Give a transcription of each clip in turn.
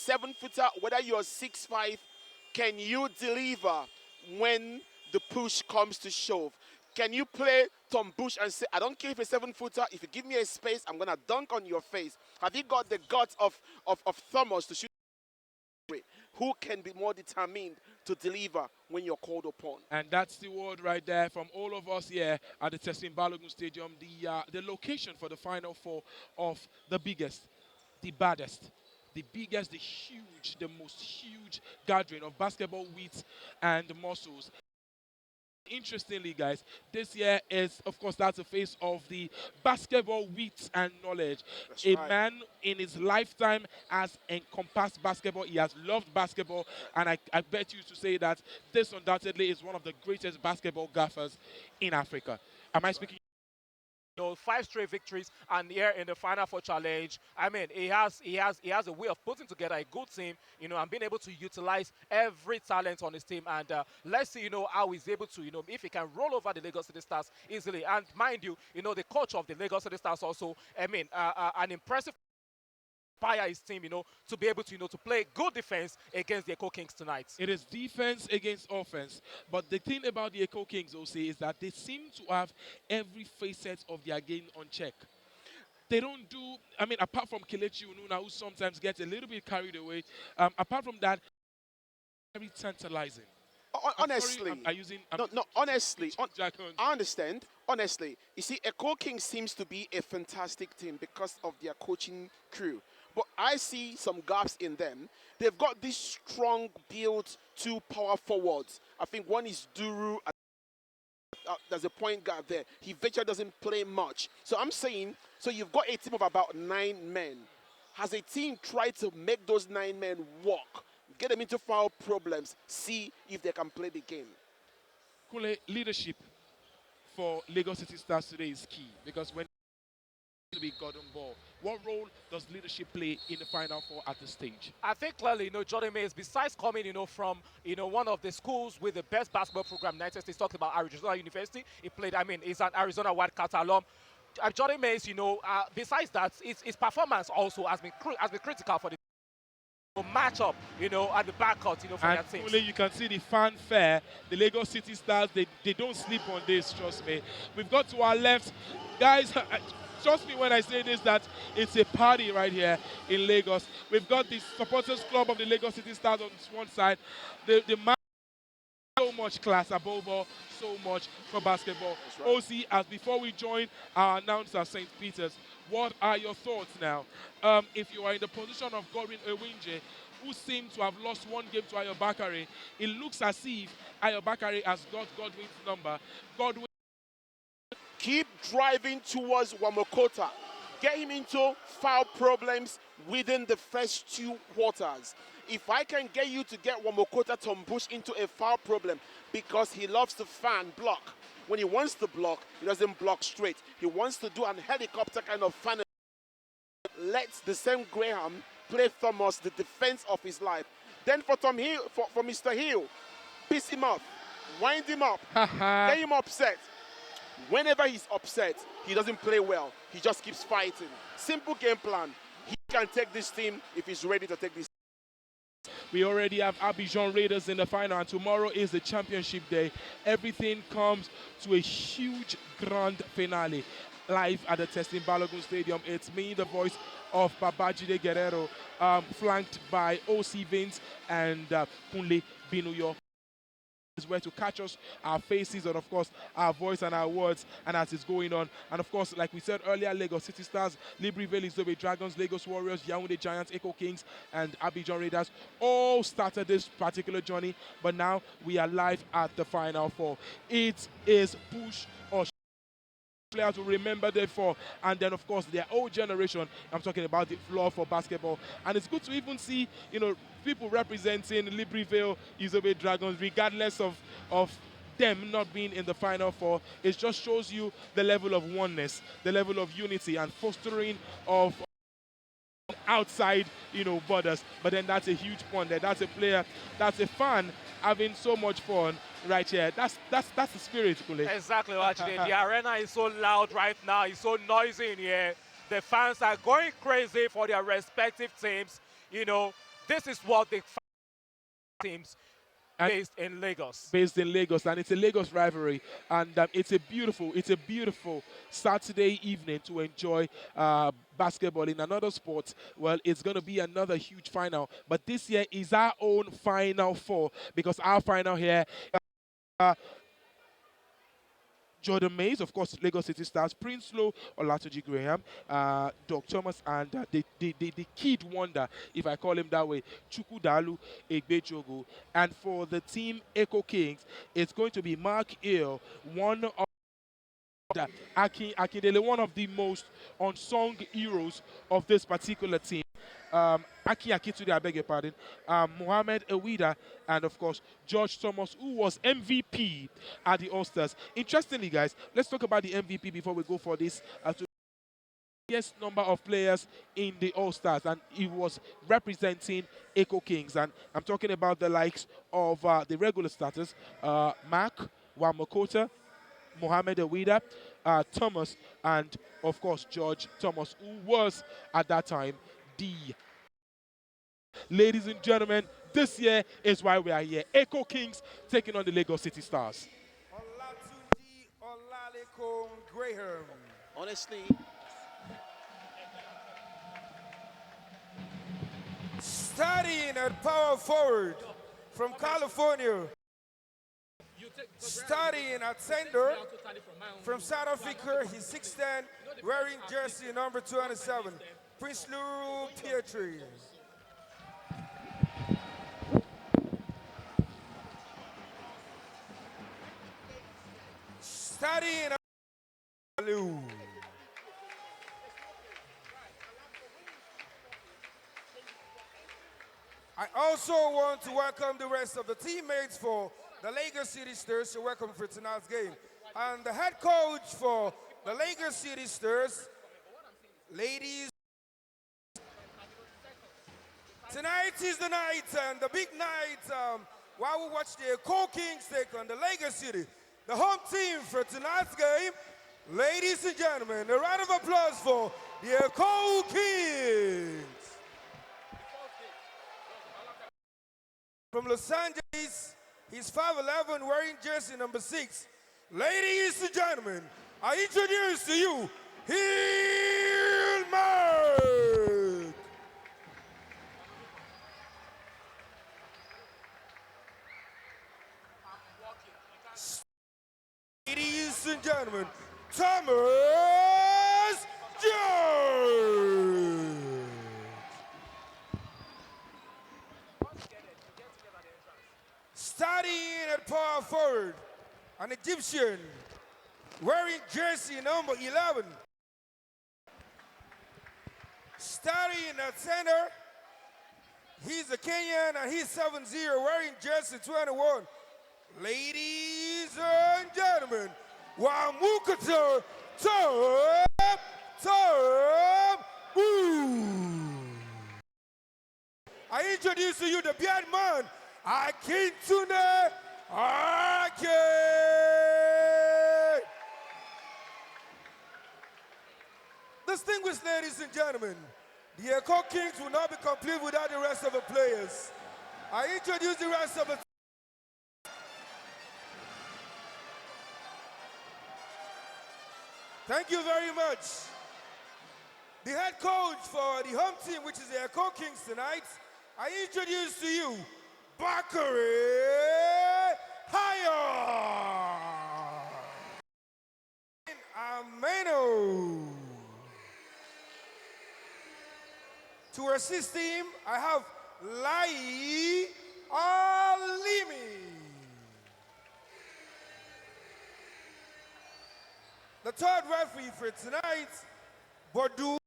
you're a 7-footer, whether you're 6'5", can you deliver when the push comes to shove? Can you play Tom Bush and say, I don't care if you're a 7-footer, if you give me a space, I'm going to dunk on your face? Have you got the guts of Thomas to shoot? Who can be more determined to deliver when you're called upon? And that's the word right there from all of us here at the Tessin Balogun Stadium. The location for the Final Four of the biggest, the baddest, the biggest, the huge, the most huge gathering of basketball wits and muscles. Interestingly, guys, this year is, of course, that's the face of the basketball wit and knowledge. That's a right. man in his lifetime has encompassed basketball. He has loved basketball, and I bet you to say that this undoubtedly is one of the greatest basketball gaffers in Africa. Am I speaking? 5 straight victories, and here in the Final Four challenge, I mean, he has a way of putting together a good team, and being able to utilize every talent on his team. And let's see, how he's able to, if he can roll over the Lagos City Stars easily. And mind you, the coach of the Lagos City Stars also, I mean, an impressive inspire his team, to be able to, to play good defense against the Echo Kings tonight. It is defense against offense. But the thing about the Echo Kings, also, is that they seem to have every facet of their game on check. They don't do, I mean, apart from Kelechi Ununa, who sometimes gets a little bit carried away, apart from that, very tantalizing. Honestly, honestly, I understand. Honestly, you see, Echo King seems to be a fantastic team because of their coaching crew. But I see some gaps in them. They've got this strong build, 2 power forwards. I think one is Duru. There's a point guard there. He virtually doesn't play much. So I'm saying, so you've got a team of about 9 men. Has a team tried to make those 9 men work? Get them into foul problems. See if they can play the game. Kule, leadership for Lagos City Stars today is key, because when to be God on ball, what role does leadership play in the Final Four at this stage? I think clearly, Jordan Mays, besides coming, from, one of the schools with the best basketball program, United States, talking about Arizona University. He played, I mean, he's an Arizona Wildcat alum. Jordan Mays, besides that, his performance also has been critical for the matchup, at the backcourt, for and their teams. Kule, you can see the fanfare. The Lagos City Stars, they don't sleep on this, trust me. We've got to our left, guys. Trust me when I say this, that it's a party right here in Lagos. We've got the supporters club of the Lagos City Stars on one side. The man, so much class, above all, so much for basketball. Right. OC, as before we join our announcer, St. Peter's, what are your thoughts now? If you are in the position of Godwin Ewinje, who seemed to have lost 1 game to Ayo Bakare, it looks as if Ayo Bakare has got Godwin's number. Godwin, keep driving towards Wamokota. Get him into foul problems within the first 2 quarters. If I can get you to get Wamokota Tombush into a foul problem, because he loves to fan block. When he wants to block, he doesn't block straight. He wants to do an helicopter kind of fan. Let the same Graham play Thomas the defense of his life. Then for Tom Hill, for Mr. Hill, piss him off, wind him up, get him upset. Whenever he's upset, he doesn't play well. He just keeps fighting. Simple game plan. He can take this team if he's ready to take this. we already have Abidjan Raiders in the final, and tomorrow is the championship day. Everything comes to a huge grand finale. Live at the Tessin Balogun Stadium. It's me, the voice of Babajide Guerrero, flanked by OC Vince and Kunle Binuyo. Is where to catch us, our faces, and of course our voice and our words, and as it's going on. And of course, like we said earlier, Lagos City Stars, Libreville Izobe Dragons, Lagos Warriors, Yaounde Giants, Echo Kings, and Abidjan Raiders all started this particular journey, but now we are live at the Final Four. It is push or players will remember them for, and then of course their old generation. I'm talking about the floor for basketball, and it's good to even see, you know, people representing Libreville Izobe Dragons, regardless of them not being in the Final Four. It just shows you the level of oneness, the level of unity, and fostering of outside, you know, borders. But then that's a huge point there. That's a player, that's a fan having so much fun right here. That's the spirit, Kule. Exactly, actually. The arena is so loud right now. It's so noisy in here. The fans are going crazy for their respective teams. You know, This is what the teams And based in Lagos. based in Lagos, and it's a Lagos rivalry, and it's a beautiful Saturday evening to enjoy basketball in another sport. Well, it's going to be another huge final, but this year is our own Final Four because our final here. Uh, Jordan Mays, of course, Lagos City Stars, Prince Low, Olatoji Graham, Doc Thomas, and the kid wonder, if I call him that way, Chukwudalu Egbejogo. And for the team Echo Kings, it's going to be Mark Hill, one of Akindele, one of the most unsung heroes of this particular team. Aki Akitude, I beg your pardon, Mohamed Ewida, and of course George Thomas, who was MVP at the All-Stars. Interestingly, guys, let's talk about the MVP before we go for this. Highest number of players in the All-Stars, and he was representing Echo Kings, and I'm talking about the likes of the regular starters, Mark Wamakota, Mohamed Ewida, Thomas, and of course George Thomas, who was at that time the. Ladies and gentlemen, this year is why we are here. Echo Kings taking on the Lagos City Stars. Olatunji Olalekun Graham. Honestly, Studying at power forward from California. Studying at center from South Africa. He's 6'10", wearing jersey number 207. Prince Lou Pietri. Studying at Lou. I also want to welcome the rest of the teammates for the Lagos City Stars to welcome for tonight's game. And the head coach for the Lagos City Stars, ladies, tonight is the night and the big night while we watch the Echo Kings take on the Lagos City. The home team for tonight's game, ladies and gentlemen, a round of applause for the Echo Kings. From Los Angeles, he's 5'11", wearing jersey number 6. Ladies and gentlemen, I introduce to you, Hilmark. Ladies and gentlemen, Thomas George. Starting at power forward, an Egyptian wearing jersey number 11. Starting at center, he's a Kenyan and he's 7'0", wearing jersey 21. Ladies and gentlemen, Wamukata Tom Woo. I introduce to you the beard man, Akintune Ake. Distinguished ladies and gentlemen, the Echo Kings will not be complete without the rest of the players. I introduce the rest of the Thank you very much. The head coach for the home team, which is the Echo Kings tonight, I introduce to you, Bakary Haya. Ameno. To assist him, I have Lai Alimi. The third referee for tonight, Bodu.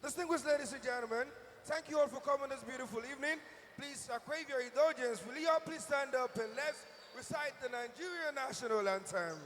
Distinguished ladies and gentlemen, thank you all for coming this beautiful evening. Please crave your indulgence. Will you all please stand up and let's recite the Nigerian national anthem.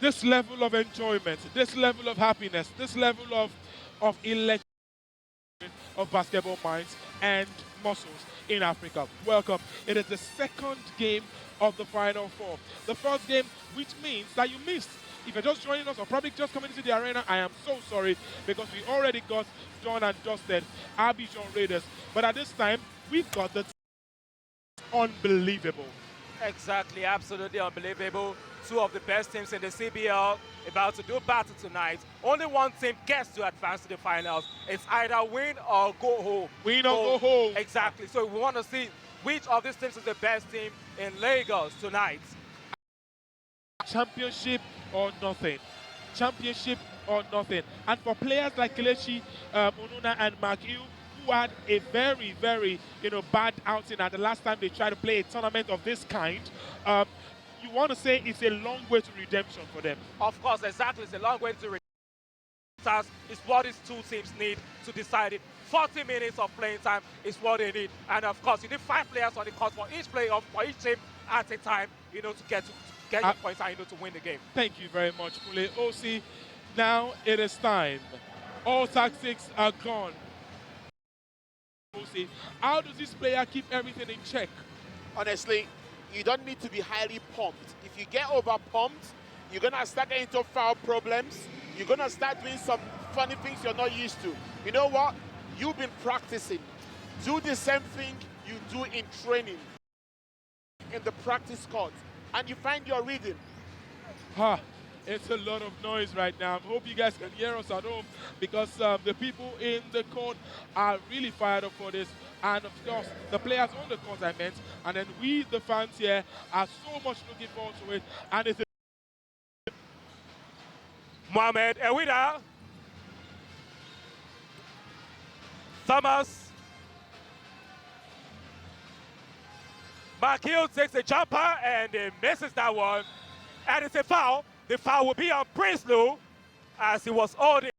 This level of enjoyment, this level of happiness, this level of electric of basketball minds and muscles in Africa. Welcome. It is the second game of the Final Four. The first game, which means that you missed. If you're just joining us or probably just coming into the arena, I am so sorry because we already got done and dusted Abidjan Raiders. But at this time, we've got the unbelievable. Exactly, absolutely unbelievable. Two of the best teams in the CBL about to do battle tonight. Only one team gets to advance to the finals. It's either win or go home. Win or go home. Exactly. So we want to see which of these teams is the best team in Lagos tonight. Championship or nothing. Championship or nothing. And for players like Kelechi Onuna and Mark Hill, who had a very, very, bad outing at the last time they tried to play a tournament of this kind, you want to say it's a long way to redemption for them. Of course, exactly. It's a long way to redemption. It's what these two teams need to decide it. 40 minutes of playing time is what they need. And of course, you need 5 players on the court for each playoff, for each team at a time, to get your points and, to win the game. Thank you very much, Kule. OC, now it is time. All tactics are gone. OC, how does this player keep everything in check? Honestly, you don't need to be highly pumped. If you get over pumped, you're going to start getting into foul problems. You're going to start doing some funny things you're not used to. You know what? You've been practicing. Do the same thing you do in training, in the practice court, and you find your rhythm. It's a lot of noise right now. I hope you guys can hear us at home because the people in the court are really fired up for this. And of course, the players on the court I meant, and then we, the fans here, are so much looking forward to it. And it's Mohamed Ewida. Thomas. Mark Hill takes a jumper and misses that one. And it's a foul. The foul will be on Prinsloo as he was holding.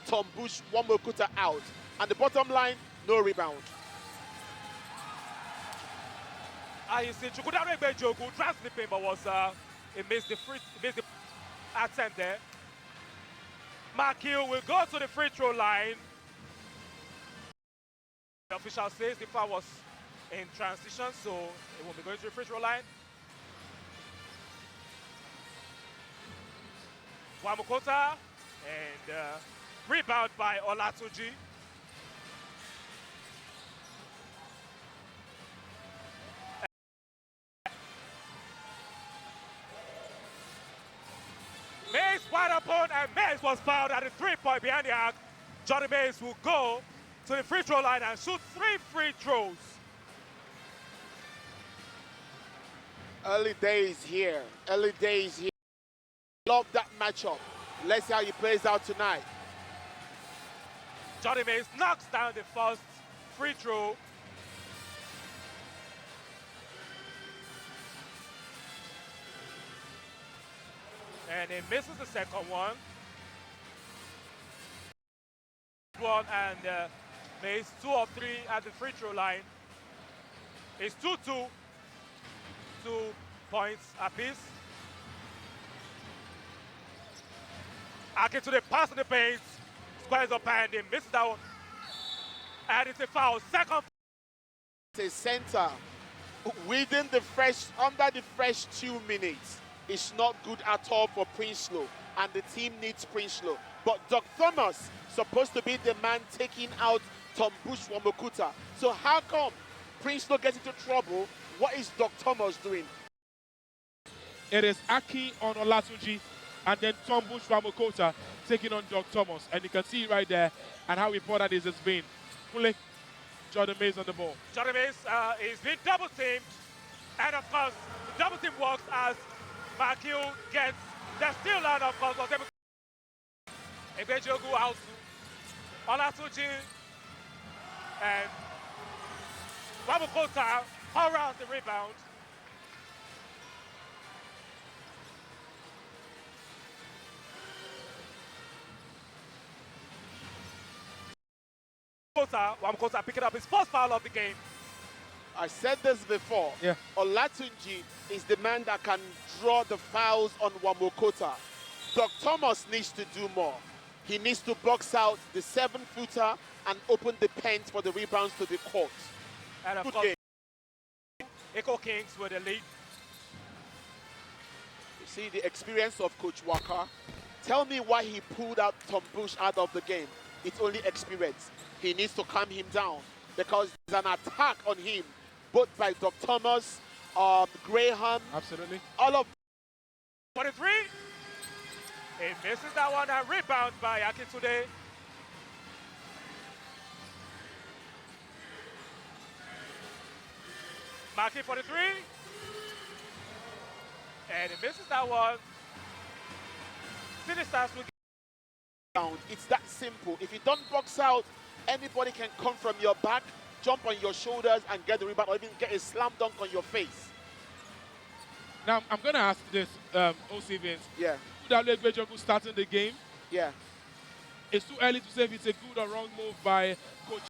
Tom Bush, Wamokuta out. And the bottom line, no rebound. You see, Chukudare Bejogu tried slipping, but he missed the attempt there. Mark Hill will go to the free throw line. The official says the foul was in transition, so it won't be going to the free throw line. Wamukota and rebound by Olatunji. Mays wide open, and Mays was fouled at the 3-point behind the arc. Johnny Mays will go to the free throw line and shoot 3 free throws. Early days here. Early days here. Love that matchup. Let's see how he plays out tonight. Johnny Mays knocks down the first free throw. And he misses the second one. And Mays 2 of 3 at the free throw line. It's 2-2. 2 points apiece. Ake to the pass in the paint. Squares up and he misses that one. And it's a foul. Second. It's a center within under the first 2 minutes. It's not good at all for Prinsloo, and the team needs Prinsloo. But Doc Thomas supposed to be the man taking out Tom Bush Wamokuta. So how come Prinsloo gets into trouble? What is Doc Thomas doing? It is Aki on Olatunji and then Tom Bush Wamokuta taking on Doc Thomas. And you can see right there and how important this has been. Fully, Jordan Mays on the ball. Jordan Mays is being double teamed. And of course, the double team works as Makil gets the steal, and of course was able to Ebejogu out. Olatunji And Wabukota around the rebound. Wabukota picking up his first foul of the game. I said this before. Yeah. Olatunji is the man that can draw the fouls on Wamokota. Doc Thomas needs to do more. He needs to box out the 7-footer and open the paint for the rebounds to the court. And of Good course, game. Echo Kings with the lead. You see the experience of Coach Waka. Tell me why he pulled out Tom Bush out of the game. It's only experience. He needs to calm him down because there's an attack on him, both by Doc Thomas, Graham. Absolutely. All of 23. He misses that one and rebound by Akintunde. Marking 43. And he misses that one. City Stars will down. It's that simple. If you don't box out, anybody can come from your back, jump on your shoulders and get the rebound, or even get a slam dunk on your face. Now, I'm going to ask this, OC Vince. Yeah, Chukwudalo Egbejogu starting the game. yeah. It's too early to say if it's a good or wrong move by Coach.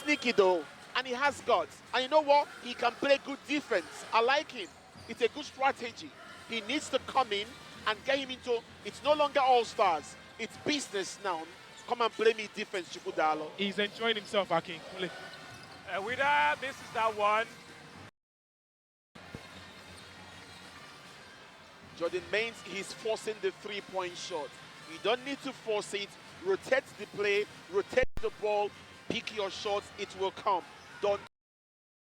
Sneaky though, and he has guts. And you know what? He can play good defense. I like him. It's a good strategy. He needs to come in and get him into, it's no longer all-stars. It's business now. Come and play me defense, Chukwudalo. He's enjoying himself, Akin. with that, this is that one. Jordan Maines, he's forcing the three-point shot. You don't need to force it. Rotate the play, rotate the ball, pick your shots, it will come. Don't.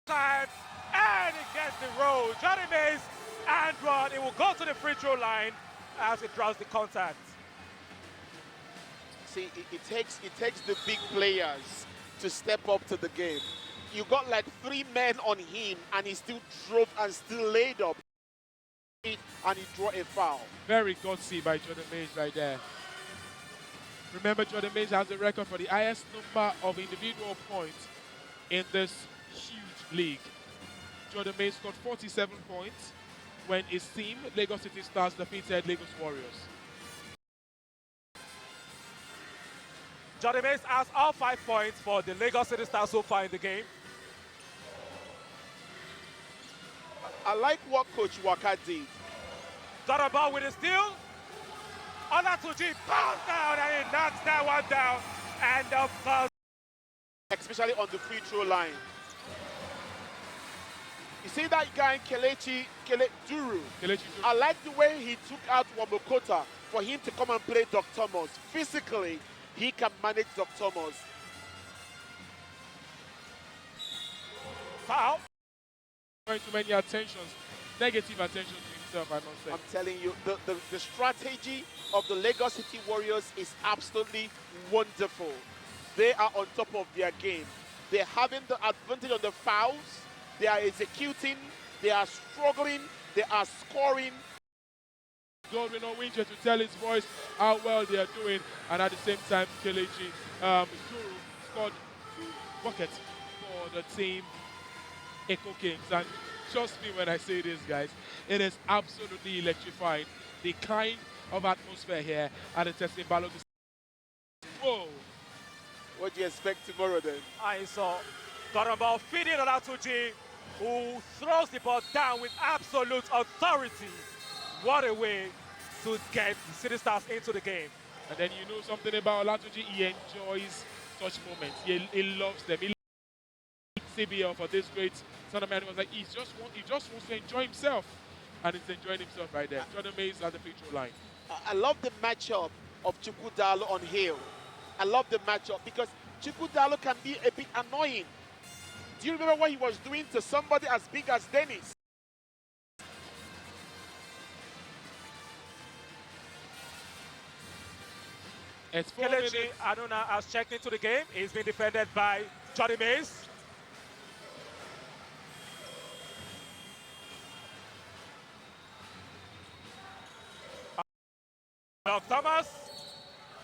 Time, and it gets the roll. Johnny Mays and run. It will go to the free throw line as it draws the contact. See, it takes the big players to step up to the game. You got like 3 men on him, and he still drove and still laid up. And he drew a foul. Very gutsy by Jordan Mays right there. Remember, Jordan Mays has a record for the highest number of individual points in this huge league. Jordan Mays scored 47 points when his team, Lagos City Stars, defeated Lagos Warriors. Johnny Mays has all 5 points for the Lagos City Stars so far in the game. I like what Coach Waka did. Darabal with a steal. Olatuji bounce down and he knocks that one down. And the foul. Especially on the free throw line. You see that guy, Duru? I like the way he took out Wamokota for him to come and play Doc Thomas. Physically, he can manage Doc Thomas. Foul. Too many attentions, negative attention to himself, I must say. I'm telling you, the strategy of the Lagos City Warriors is absolutely wonderful. They are on top of their game. They're having the advantage on the fouls. They are executing. They are struggling. They are scoring. Godwin Owinje to tell his boys how well they are doing, and at the same time, Kelechi Duru scored 2 buckets for the team Echo Kings. And trust me when I say this, guys, it is absolutely electrifying. The kind of atmosphere here at the Testing Balogun. Whoa. What do you expect tomorrow then? I saw Darabal feeding Olatuji, who throws the ball down with absolute authority. What a way to get the City Stars into the game. And then you know something about Olatuji, he enjoys such moments. He loves them. He loves CBL for this great tournament. He was like, he just wants to enjoy himself. And he's enjoying himself right there. Jordan Mays at the free throw line. I love the matchup of Chukwudalo on Hill. I love the matchup because Chukwudalo can be a bit annoying. Do you remember what he was doing to somebody as big as Dennis? It's 4 Kelechi minutes. Anuna has checked into the game. He's been defended by Johnny Mays. Doc Thomas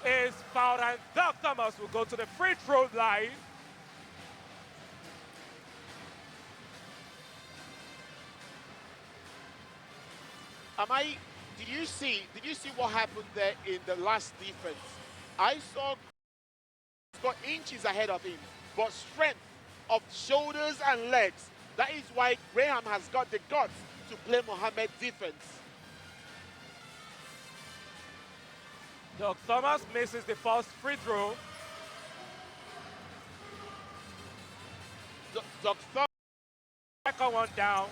is fouled, and Doc Thomas will go to the free throw line. Did you see what happened there in the last defense? I saw got inches ahead of him, but strength of shoulders and legs. That is why Graham has got the guts to play Mohamed defense. Doug Thomas misses the first free throw. Doug Thomas. Second one down.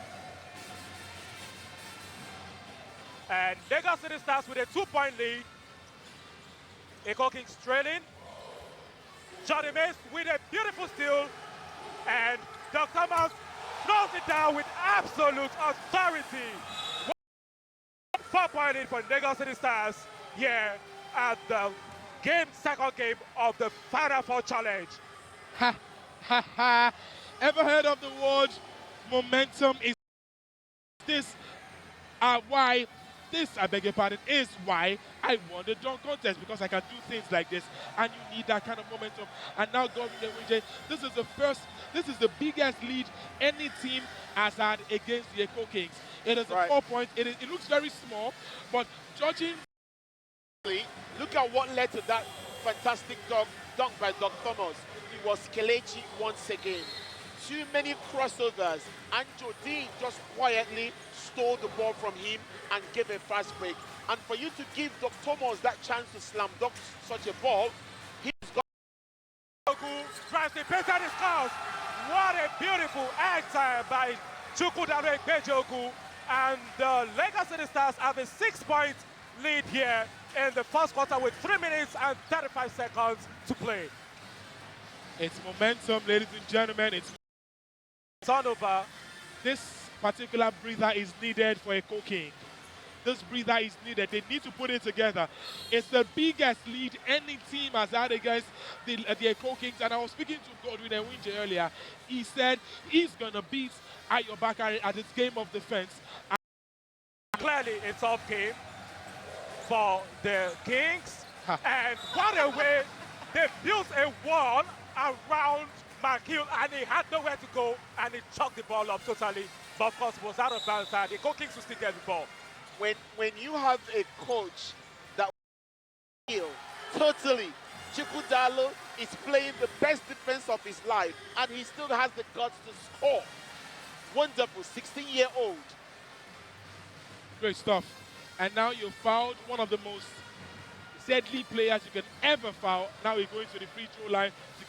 And Lagos City starts with a 2-point lead. Echo Kings trailing. Johnny Mace with a beautiful steal. And Doug Thomas throws it down with absolute authority. 4-point lead for Lagos City Stars here at the second game of the Final Four Challenge. Ha ha ha. Ever heard of the word momentum? Is this why this, I beg your pardon, is why I won the dunk contest, because I can do things like this, and you need that kind of momentum. And now, Gordon Dewinje, this is the biggest lead any team has had against the Echo Kings. It is a 4 point. It looks very small, but judging. Look at what led to that fantastic dunk by Doug Thomas. It was Kelechi once again. Too many crossovers, and Jodine just quietly stole the ball from him and gave a fast break. And for you to give Doug Thomas that chance to slam dunk such a ball, he's got. Tries to pace out his scores. What a beautiful answer by Chukwudare Bejogu. And the Lagos City Stars have a 6-point lead here in the first quarter with 3 minutes and 35 seconds to play. It's momentum, ladies and gentlemen. It's turnover. This particular breather is needed for Echo King. This breather is needed. They need to put it together. It's the biggest lead any team has had against the Echo Kings. And I was speaking to Godwin Ewinje earlier. He said he's going to beat Ayo Bakari at his game of defense. Clearly, a tough game for the Kings. And what a way they built a wall around McHugh, and he had nowhere to go, and he chucked the ball up totally. But of course, it was out of bounds, and the Echo Kings will still get the ball. When you have a coach that totally, Chukwudalo is playing the best defense of his life, and he still has the guts to score. Wonderful, 16-year-old. Great stuff. And now you fouled one of the most deadly players you can ever foul. Now we're going to the free throw line to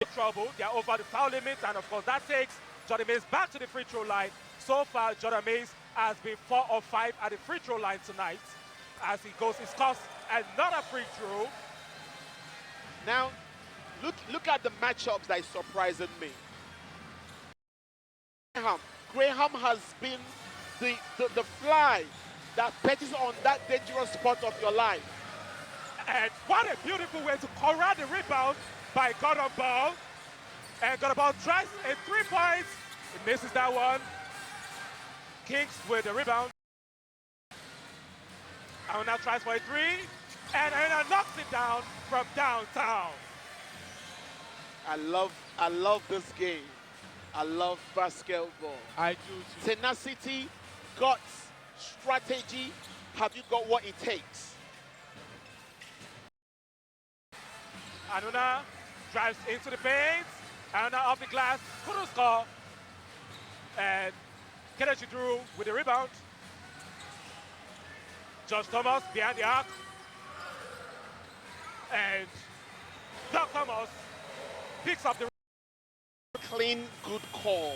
get trouble. They're over the foul limit, and of course that takes Jordan Mays back to the free throw line. So far, Jordan Mays has been 4 of 5 at the free throw line tonight. As he scores another free throw. Now, look at the matchups that is surprising me. Graham has been the fly that petties on that dangerous spot of your life. And what a beautiful way to corral the rebound by Gordon Ball. And Gordon Ball tries a 3 points. He misses that one. Kings with the rebound. And now tries for a 3. And Aina knocks it down from downtown. I love this game. I love basketball. I do too. Tenacity, guts, strategy. Have you got what it takes? Anuna drives into the paint. Anuna off the glass. Couldn't score. And Kelechi Drew with the rebound. Josh Thomas behind the arc. And Doug Thomas picks up the clean, good call.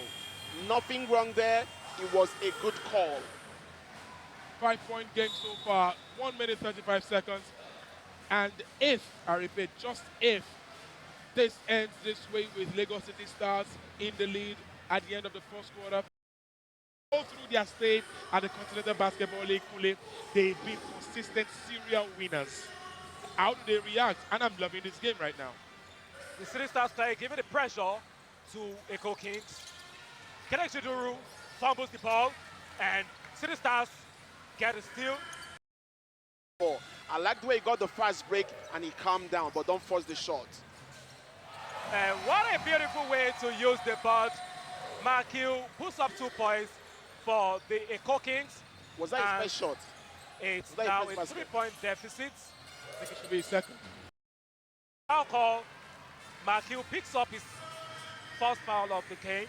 Nothing wrong there. It was a good call. 5-point game so far. 1 minute 35 seconds. And if, I repeat, just if this ends this way with Lagos City Stars in the lead at the end of the first quarter, go through their stay at the Continental Basketball League, they've been consistent serial winners. How do they react? And I'm loving this game right now. The City Stars play, giving the pressure to Echo Kings. Kelechi Duru fumbles the ball, and City Stars get a steal. I like the way he got the fast break and he calmed down, but don't force the shot. And what a beautiful way to use the ball. McHugh puts up 2 points for the Echo Kings. Was that his first shot? It's that now his a first basket? 3-point deficit. I think it should be second. Foul call. Mark Hill picks up his first foul of the game.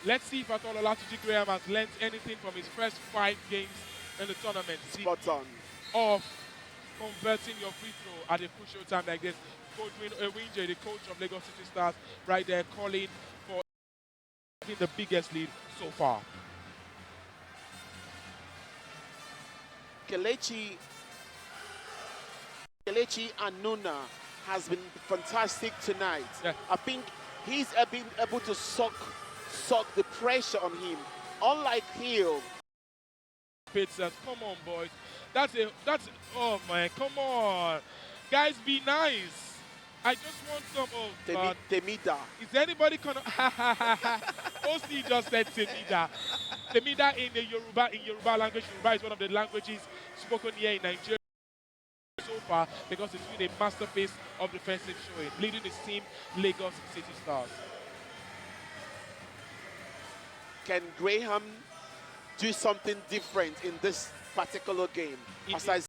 Let's see if at all Olatuji Graham has learnt anything from his first 5 games in the tournament. Spot on. Of converting your free throw at a crucial time like this. Coach Winje, the coach of Lagos City Stars, right there calling for the biggest lead so far. Kelechi Anuna has been fantastic tonight. Yeah. I think he's been able to suck the pressure on him. Unlike Hill. Says, come on, boys. Oh man, come on. Guys, be nice. I just want some of Temida. Is anybody gonna OC just said Temida. Temida in Yoruba language. Yoruba is one of the languages spoken here in Nigeria so far because it's been a masterpiece of defensive showing, leading his team, Lagos City Stars. Can Graham do something different in this particular game? As I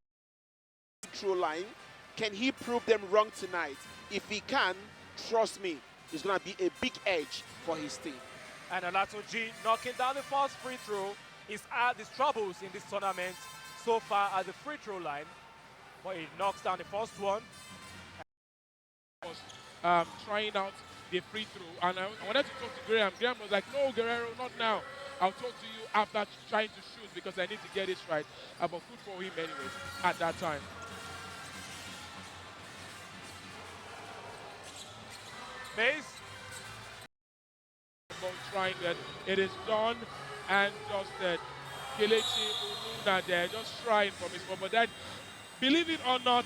through line, can he prove them wrong tonight? If he can, trust me, it's going to be a big edge for his team. And Olatuji knocking down the first free throw. He's had his troubles in this tournament so far at the free throw line, but he knocks down the first one. Trying out the free throw, and I wanted to talk to Graham. Graham was like, no, Guerrero, not now. I'll talk to you after trying to shoot because I need to get it right. But good for him anyways at that time. Mace. Trying that. It is done and dusted. Kelechi Ununa there just trying from his phone. But that, believe it or not,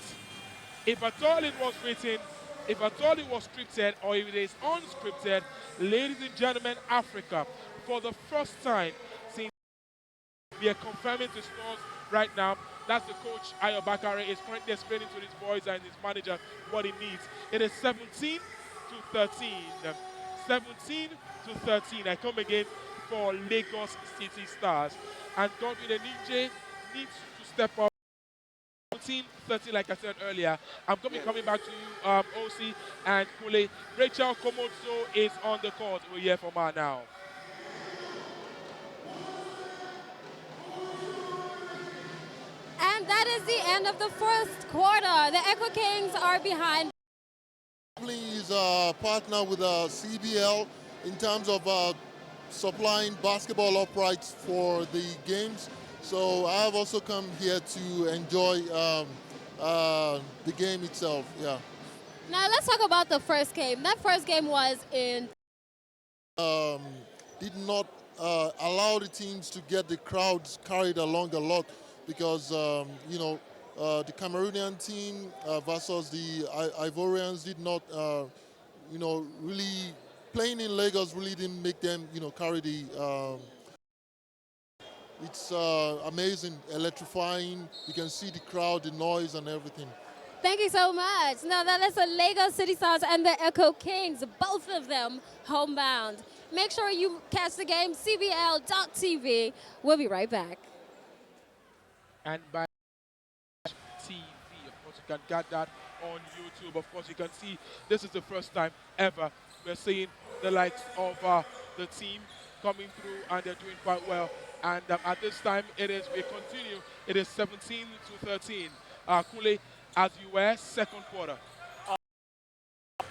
if at all it was written, if at all it was scripted, or if it is unscripted, ladies and gentlemen, Africa, for the first time since we are confirming to Stars right now, that's the coach, Ayo Bakare, is currently explaining to his boys and his manager what he needs. It is 17 to 13. 17 to 13. I come again for Lagos City Stars. And Godwin Eninje needs to step up. 17-13, like I said earlier. I'm going to be coming back to you, OC and Kule. Rachel Komotso is on the court. We'll hear from her now. And that is the end of the first quarter. The Echo Kings are behind. Please partner with CBL in terms of supplying basketball uprights for the games. So I have also come here to enjoy the game itself. Yeah. Now let's talk about the first game. That first game was in. Did not allow the teams to get the crowds carried along a lot because the Cameroonian team versus the Ivorians did not really playing in Lagos really didn't make them carry the. It's amazing, electrifying. You can see the crowd, the noise, and everything. Thank you so much. Now that is the Lagos City Stars and the Echo Kings, both of them homebound. Make sure you catch the game, CBL.TV. We'll be right back. And by TV, of course, you can get that on YouTube. Of course, you can see this is the first time ever we're seeing the likes of the team coming through, and they're doing quite well. And at this time, we continue. It is 17 to 13. Kule, as you were, second quarter.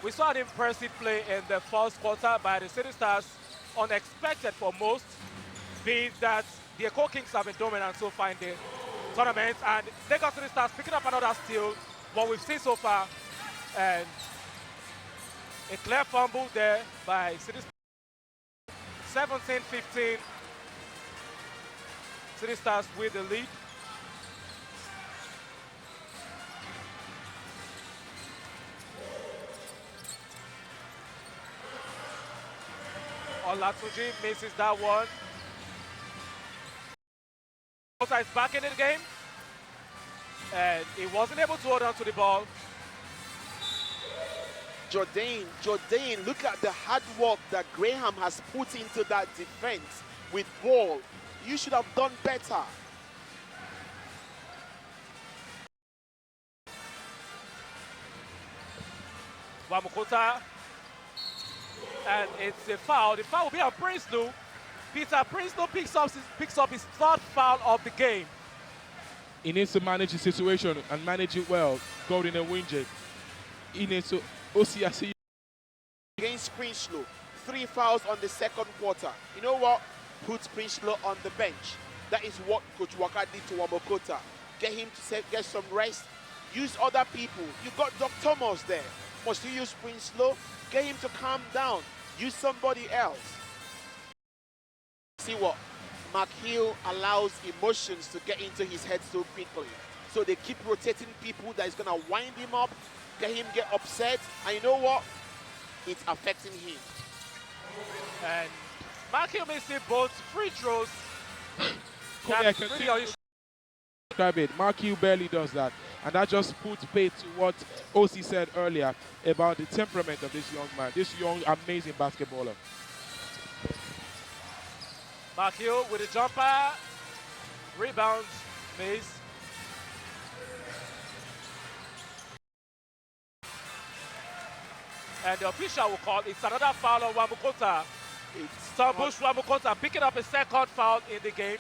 We saw an impressive play in the first quarter by the City Stars, unexpected for most, being that the Echo Kings have been dominant so far in the tournament, and Lagos City Stars picking up another steal, what we've seen so far, and a clear fumble there by City Stars. 17-15, City Stars with the lead. Olatuji misses that one. Osa is back in the game, and he wasn't able to hold on to the ball. Jordan, look at the hard work that Graham has put into that defense with ball. You should have done better. Wamukota. And it's a foul. The foul will be on Prinsloo. Peter Prinsloo picks up his third foul of the game. He needs to manage the situation and manage it well. Golden and Winje. He needs to OCSC. Against Prinsloo, 3 fouls on the second quarter. You know what? Put Prinsloo on the bench. That is what Coach Waka did to Wamokota. Get him to get some rest. Use other people. You got Doc Thomas there. Must you use Prinsloo? Get him to calm down. Use somebody else. See what? McHill allows emotions to get into his head so quickly. So they keep rotating people that is going to wind him up, get him get upset. And you know what? It's affecting him. And McHill missing both free throws. That's really describe it. McHill barely does that. And that just puts paid to what OC said earlier about the temperament of this young man, this young, amazing basketballer. McHill with a jumper. Rebound, Mays. And the official will call it's another foul on Wamukota. It's Tambush Wamukota picking up a second foul in the game.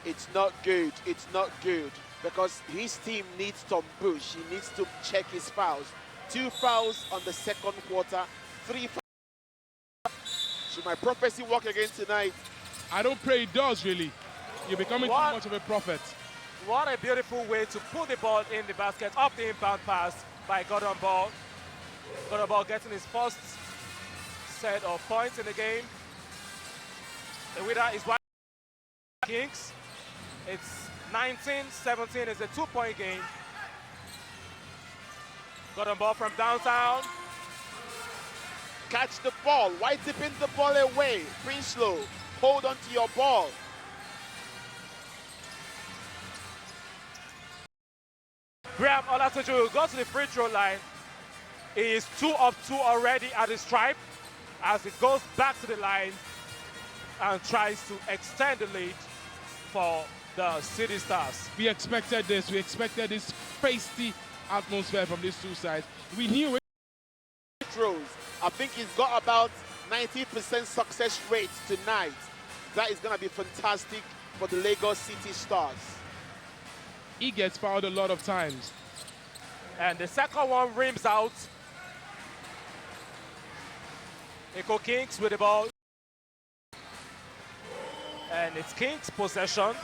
It's not good. It's not good. Because his team needs Tom Bush. He needs to check his fouls. 2 fouls on the second quarter. 3 fouls. Should my prophecy work again tonight? I don't pray it does, really. You're becoming too much of a prophet. What a beautiful way to put the ball in the basket. Up the inbound pass by Gordon Ball. Gordon Ball getting his first set of points in the game. The winner is Kings. It's 19-17. It's a 2-point game. Gordon Ball from downtown. Catch the ball. Why tipping the ball away? Prinsloo, hold on to your ball. Graham Olatunji will go to the free throw line. He is 2 of 2 already at the stripe as he goes back to the line and tries to extend the lead for the City Stars. We expected this. We expected this feisty atmosphere from these two sides. We knew it. Throws. I think he's got about 90% success rate tonight. That is going to be fantastic for the Lagos City Stars. He gets fouled a lot of times. And the second one rims out. Echo Kings with the ball. And it's Kings' possession.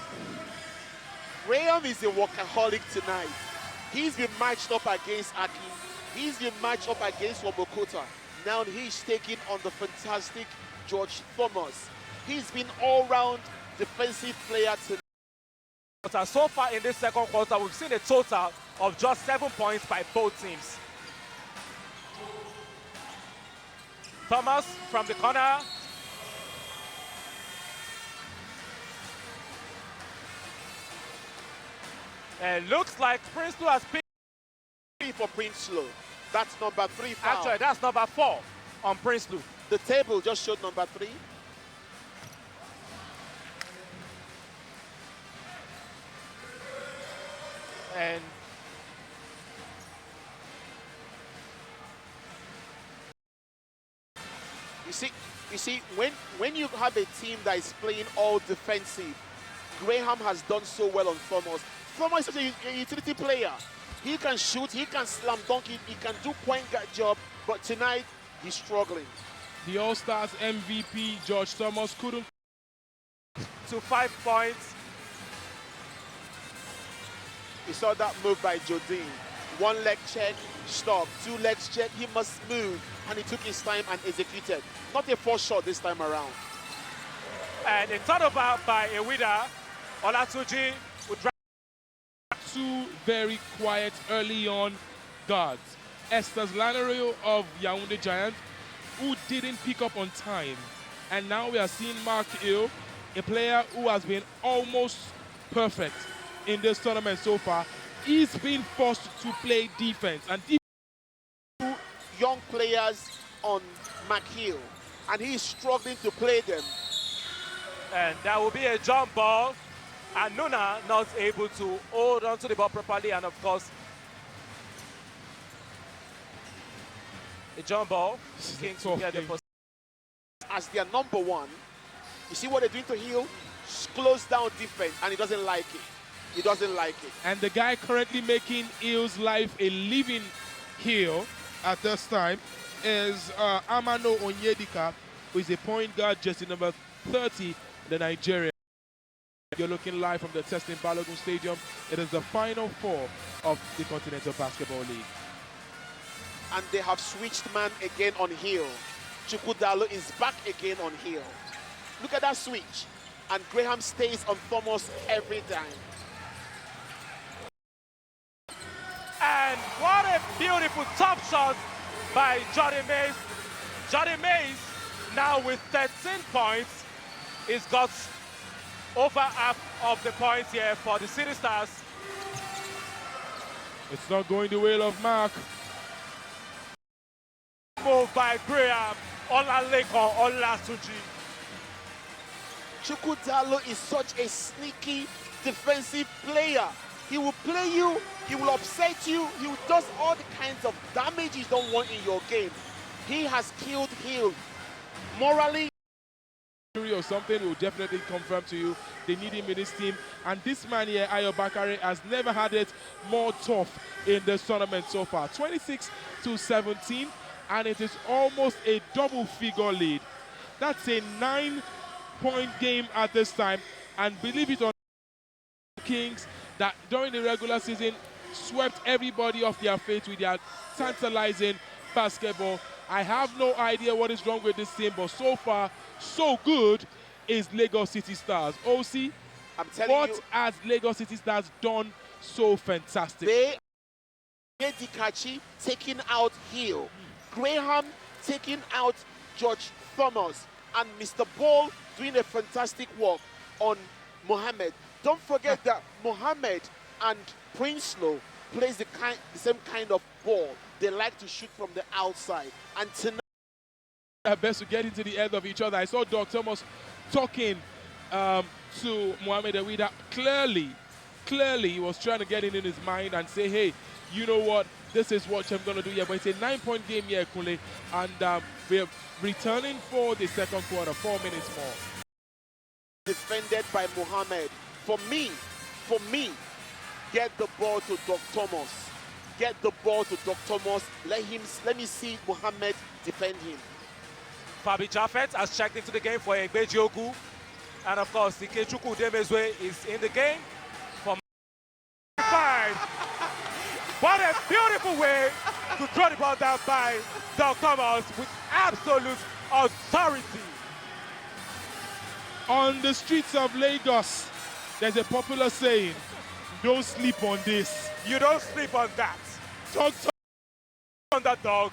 Graham is a workaholic tonight. He's been matched up against Aki. He's been matched up against Wamokota. Now he's taking on the fantastic George Thomas. He's been all-round defensive player tonight. But so far in this second quarter, we've seen a total of just 7 points by both teams. Thomas from the corner. And looks like Prinsloo has picked 3 for Prinsloo. That's number 3 foul. Actually, that's number 4 on Prinsloo. The table just showed number 3. And you see, when you have a team that is playing all defensive, Graham has done so well on Thomas. Thomas is a utility player. He can shoot, he can slam dunk, he can do point guard job, but tonight he's struggling. The All-Stars MVP, George Thomas, couldn't. to 5 points. You saw that move by Jodin. 1 leg check, stop. 2 legs check, he must move. And he took his time and executed. Not a forced shot this time around. And a turnover by Ewida. Olatunji would drive. 2 very quiet early on guards. Estes Lanario of Yaoundé Giant, who didn't pick up on time. And now we are seeing Mark Hill, a player who has been almost perfect in this tournament so far. He's been forced to play defense. And 2 young players on McHill, and he's struggling to play them. And that will be a jump ball. And Nuna not able to hold on to the ball properly. And of course, A jump ball. This is a Kings tough get the game. possession. As their number one, you see what they're doing to Hill? Close down defense, and he doesn't like it. He doesn't like it. And the guy currently making Hill's life a living Hill at this time is Amano Onyedika, who is a point guard, jersey number 30, the Nigerian. You're looking live from the Testing Balogun Stadium. It is the Final Four of the Continental Basketball League. And they have switched man again on Hill. Chukudalo is back again on Hill. Look at that switch. And Graham stays on Thomas every time. And what a beautiful top shot by Johnny Mays. Johnny Mays now with 13 points. He's got over half of the points here for the City Stars. It's not going the way of Mark. Move by Graham, Olaleko, Olasuji. Chukudalo is such a sneaky defensive player. He will play you, he will upset you, he does all the kinds of damage you don't want in your game. He has killed Hill morally. Or something will definitely confirm to you they need him in this team. And this man here, Ayo Bakare, has never had it more tough in this tournament so far. 26-17, and it is almost a double figure lead. That's a 9-point game at this time. And believe it or not, Kings that during the regular season swept everybody off their feet with their tantalizing basketball. I have no idea what is wrong with this team, but so far, so good is Lagos City Stars. OC, I'm telling what you, has Lagos City Stars done so fantastic? they Dikachi taking out Hill, Graham taking out George Thomas, and Mr. Ball doing a fantastic work on Mohammed. Don't forget that Mohammed and Princelow plays the same kind of ball. They like to shoot from the outside. And tonight, Best to get into the end of each other. I saw Doc Thomas talking to Mohamed Awida. Clearly, he was trying to get in his mind and say, hey, you know what? This is what I'm going to do here. But it's a 9-point game here, Kule. And we're returning for the second quarter, 4 minutes more. defended by Mohammed. For me, get the ball to Doc Thomas. Get the ball to Doc Thomas. Let me see Mohammed defend him. Fabi Jaffet has checked into the game for Egbejiogu. And of course, Ikechukwu Demezwe is in the game for 5. What a beautiful way to throw the ball down by Doc Thomas with absolute authority. On the streets of Lagos, there's a popular saying, don't sleep on this. You don't sleep on that. Doc Underdog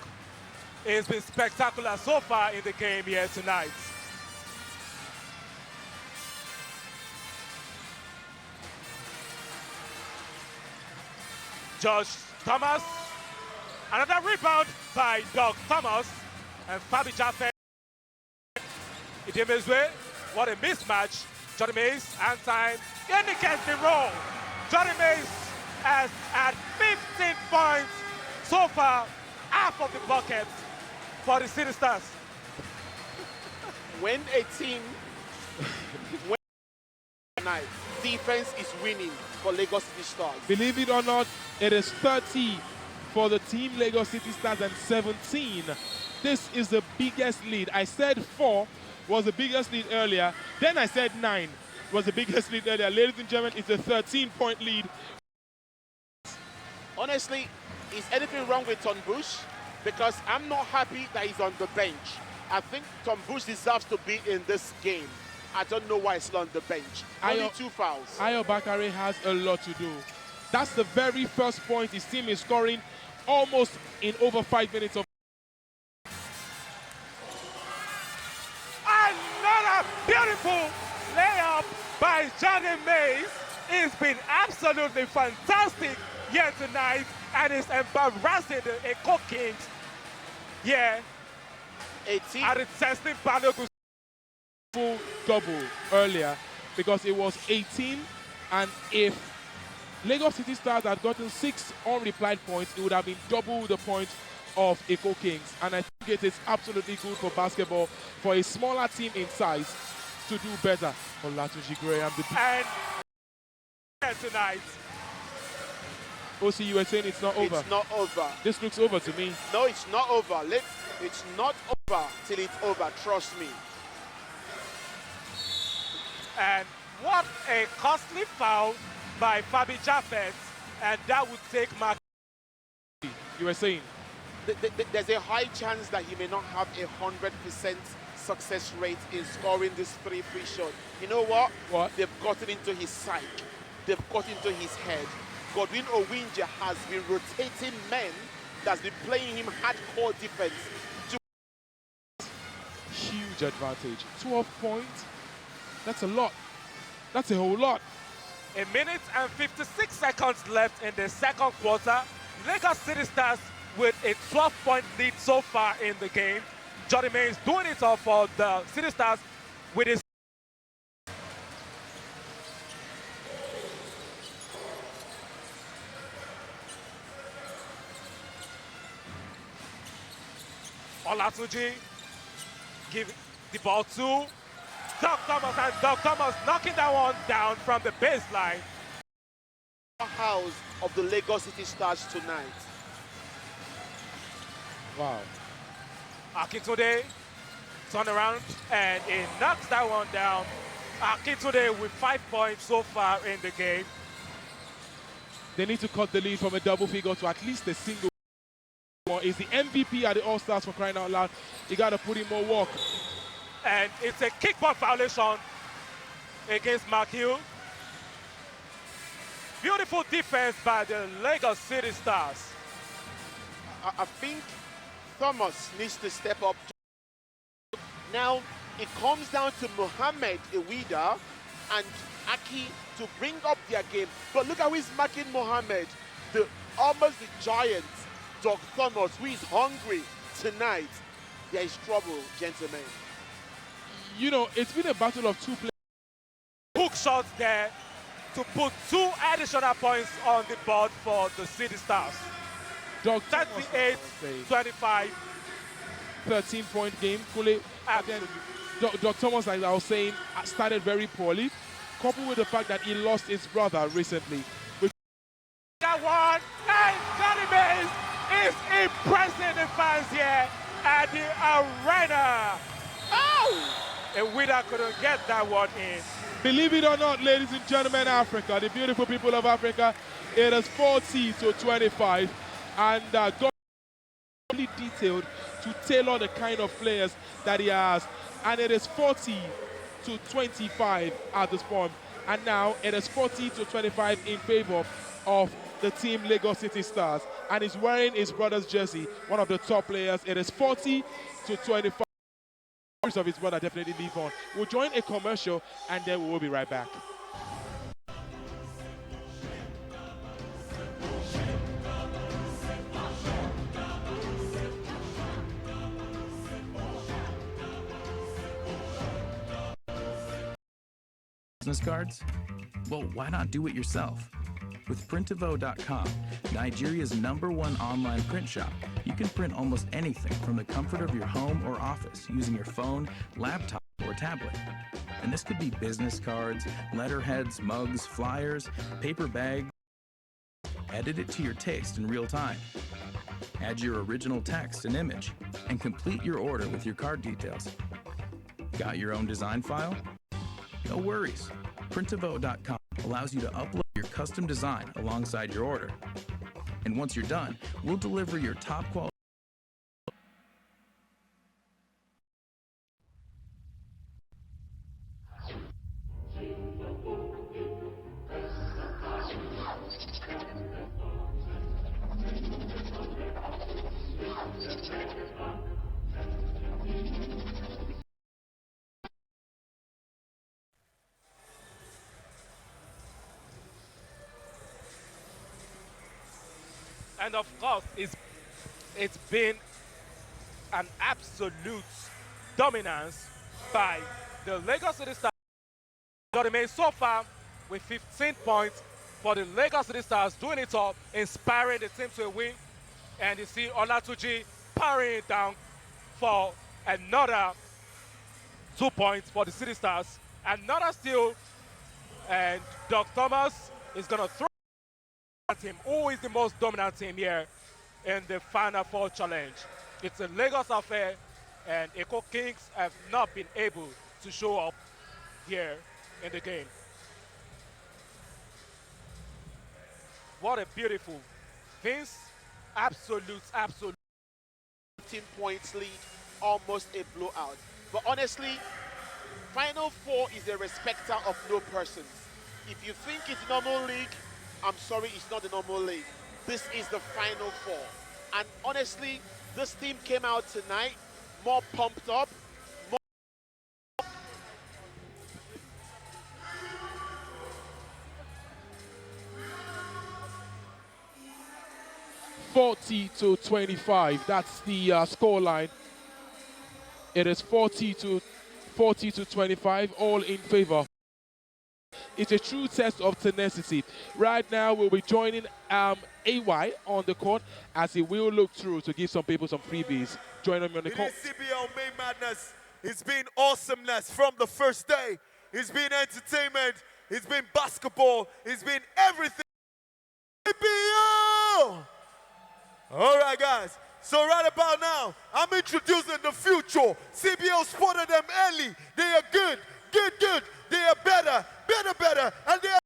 has been spectacular so far in the game here tonight. George Thomas, another rebound by Doc Thomas, and Fabi Jaffe. Idemezwe, what a mismatch. Johnny Mays, and time indicates the roll. Johnny Mays has had 15 points so far, half of the bucket for the City Stars. When a team tonight, defense is winning for Lagos City Stars. Believe it or not, it is 30 for the team Lagos City Stars and 17. This is the biggest lead. I said 4 was the biggest lead earlier. Then I said 9 was the biggest lead earlier. Ladies and gentlemen, it's a 13-point lead. Honestly, is anything wrong with Tom Bush? Because I'm not happy that he's on the bench. I think Tom Bush deserves to be in this game. I don't know why he's on the bench. Only 2 fouls. Ayo Bakare has a lot to do. That's the very first point his team is scoring almost in over 5 minutes of. Another beautiful layup by Johnny Mays. It's been absolutely fantastic here tonight, and it's embarrassing the Echo Kings here at the Testing Balogun. Full double earlier because it was 18, and if Lagos City Stars had gotten 6 unreplied points, it would have been double the points of Echo Kings. And I think it is absolutely good for basketball for a smaller team in size to do better. Olatunji Graham, And tonight, OC, you were saying it's not over. It's not over. This looks over to me. No, it's not over. It's not over till it's over. Trust me. and what a costly foul by Fabi Jaffet, and that would take Mark. You were saying. There's a high chance that he may not have 100% success rate in scoring this 3 free shot. You know what? What? They've gotten into his psyche. They've got into his head. Godwin Owinja has been rotating men that's been playing him hardcore defense. Huge advantage. 12 points. That's a lot. That's a whole lot. A minute and 56 seconds left in the second quarter. Lagos City Stars with a 12-point lead so far in the game. Johnny May is doing it all for the City Stars with his. Olatunji give the ball to Doug Thomas, and Doug Thomas knocking that one down from the baseline. House of the Lagos City Stars tonight. Wow. Akintunde turn around and he knocks that one down. Akintunde with 5 points so far in the game. They need to cut the lead from a double figure to at least a single. Is the MVP at the All-Stars, for crying out loud. You got to put in more work. And it's a kickball violation against Mark Hill. Beautiful defense by the Lagos City Stars. I think Thomas needs to step up. Now it comes down to Mohamed Iwida and Aki to bring up their game. But look how he's marking Mohamed, almost the giant, Doug Thomas, who is hungry tonight. There is trouble, gentlemen. You know, it's been a battle of two players. Hook shots there to put 2 additional points on the board for the City Stars. Doug 38-25. 13-point game, fully. Again, Doug Thomas, as I was saying, started very poorly, coupled with the fact that he lost his brother recently. That one, and Johnny Mays is impressing the fans here at the arena. Oh! And Wida couldn't get that one in. Believe it or not, ladies and gentlemen, Africa, the beautiful people of Africa, it is 40-25, and God really detailed to tailor the kind of players that he has, and it is 40-25 at this point, and now it is 40-25 in favor of the team Lagos City Stars, and he's wearing his brother's jersey, one of the top players. It is 40-25. Of his brother definitely leave on. We'll join a commercial and then we will be right back. Business cards? Well, why not do it yourself? With Printavo.com, Nigeria's #1 online print shop, you can print almost anything from the comfort of your home or office using your phone, laptop, or tablet. And this could be business cards, letterheads, mugs, flyers, paper bags. Edit it to your taste in real time. Add your original text and image, and complete your order with your card details. Got your own design file? No worries. Printavo.com allows you to upload your custom design alongside your order. And once you're done, we'll deliver your top quality. And of course, it's been an absolute dominance by the Lagos City Stars. Johnny May so far with 15 points for the Lagos City Stars, doing it all, inspiring the team to a win. And you see Olatuji parrying down for another 2 points for the City Stars. Another steal, and Doc Thomas is going to throw at him. Who is the most dominant team here in the Final Four Challenge? It's a Lagos affair, and Echo Kings have not been able to show up here in the game. What a beautiful Vince, absolute. 15 points lead, almost a blowout. But honestly, Final Four is a respecter of no persons. If you think it's normal league, I'm sorry, it's not the normal league. This is the Final Four. And honestly, this team came out tonight more pumped up. 40-25. That's the score line. It is 40-25, all in favor. It's a true test of tenacity. Right now, we'll be joining AY on the court as he will look through to give some people some freebies. Join him on the court. It is CBL May Madness. It's been awesomeness from the first day. It's been entertainment. It's been basketball. It's been everything. CBL! All right, guys. So right about now, I'm introducing the future. CBL spotted them early. They are good. They are better, and they are...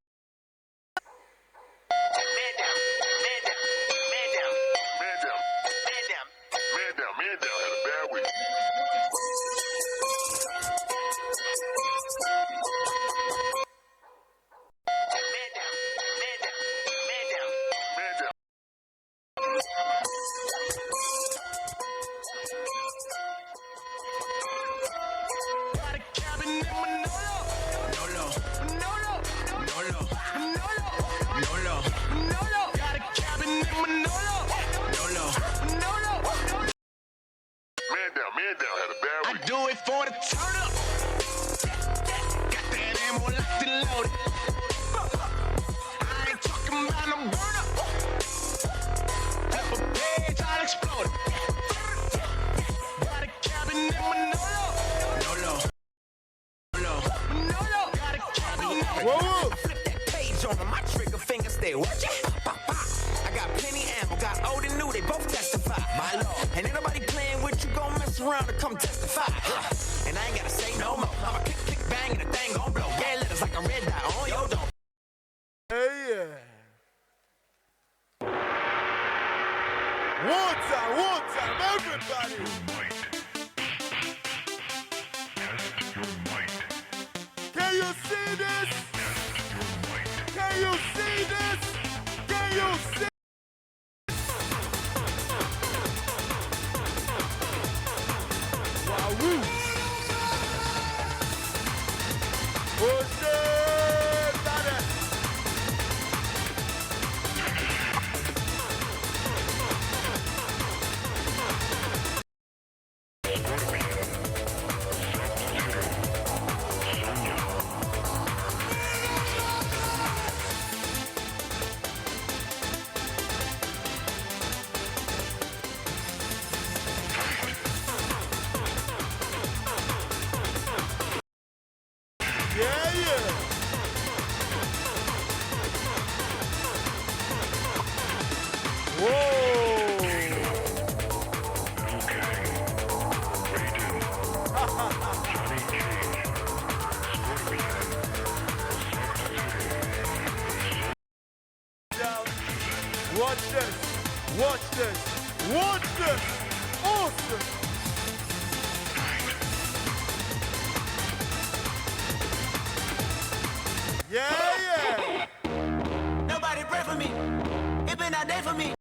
Man down, had a bad week. Man down, had a bad week. I do it for the turn up. Got that ammo locked and loaded. I ain't talking about no burn up. Flip a page, I'll explode it. Got a cabin in Manolo. Manolo. Got a cabin in Manolo. Flip that page on my trigger finger stay. What ya? I got plenty ammo, got old and new, they both testify. My lord, and ain't nobody playing with you, gon' mess around and come testify. And I ain't gotta say no more. I'ma click, bang, and the thing gon' blow. Yeah, letters like a red dot on your dome. Hey, yeah. One time, everybody. Can you see this? Can you see this? Can you see? Wahoo! Push it, got it. Watch this. Awesome. Yeah. Nobody pray for me. It been a day for me.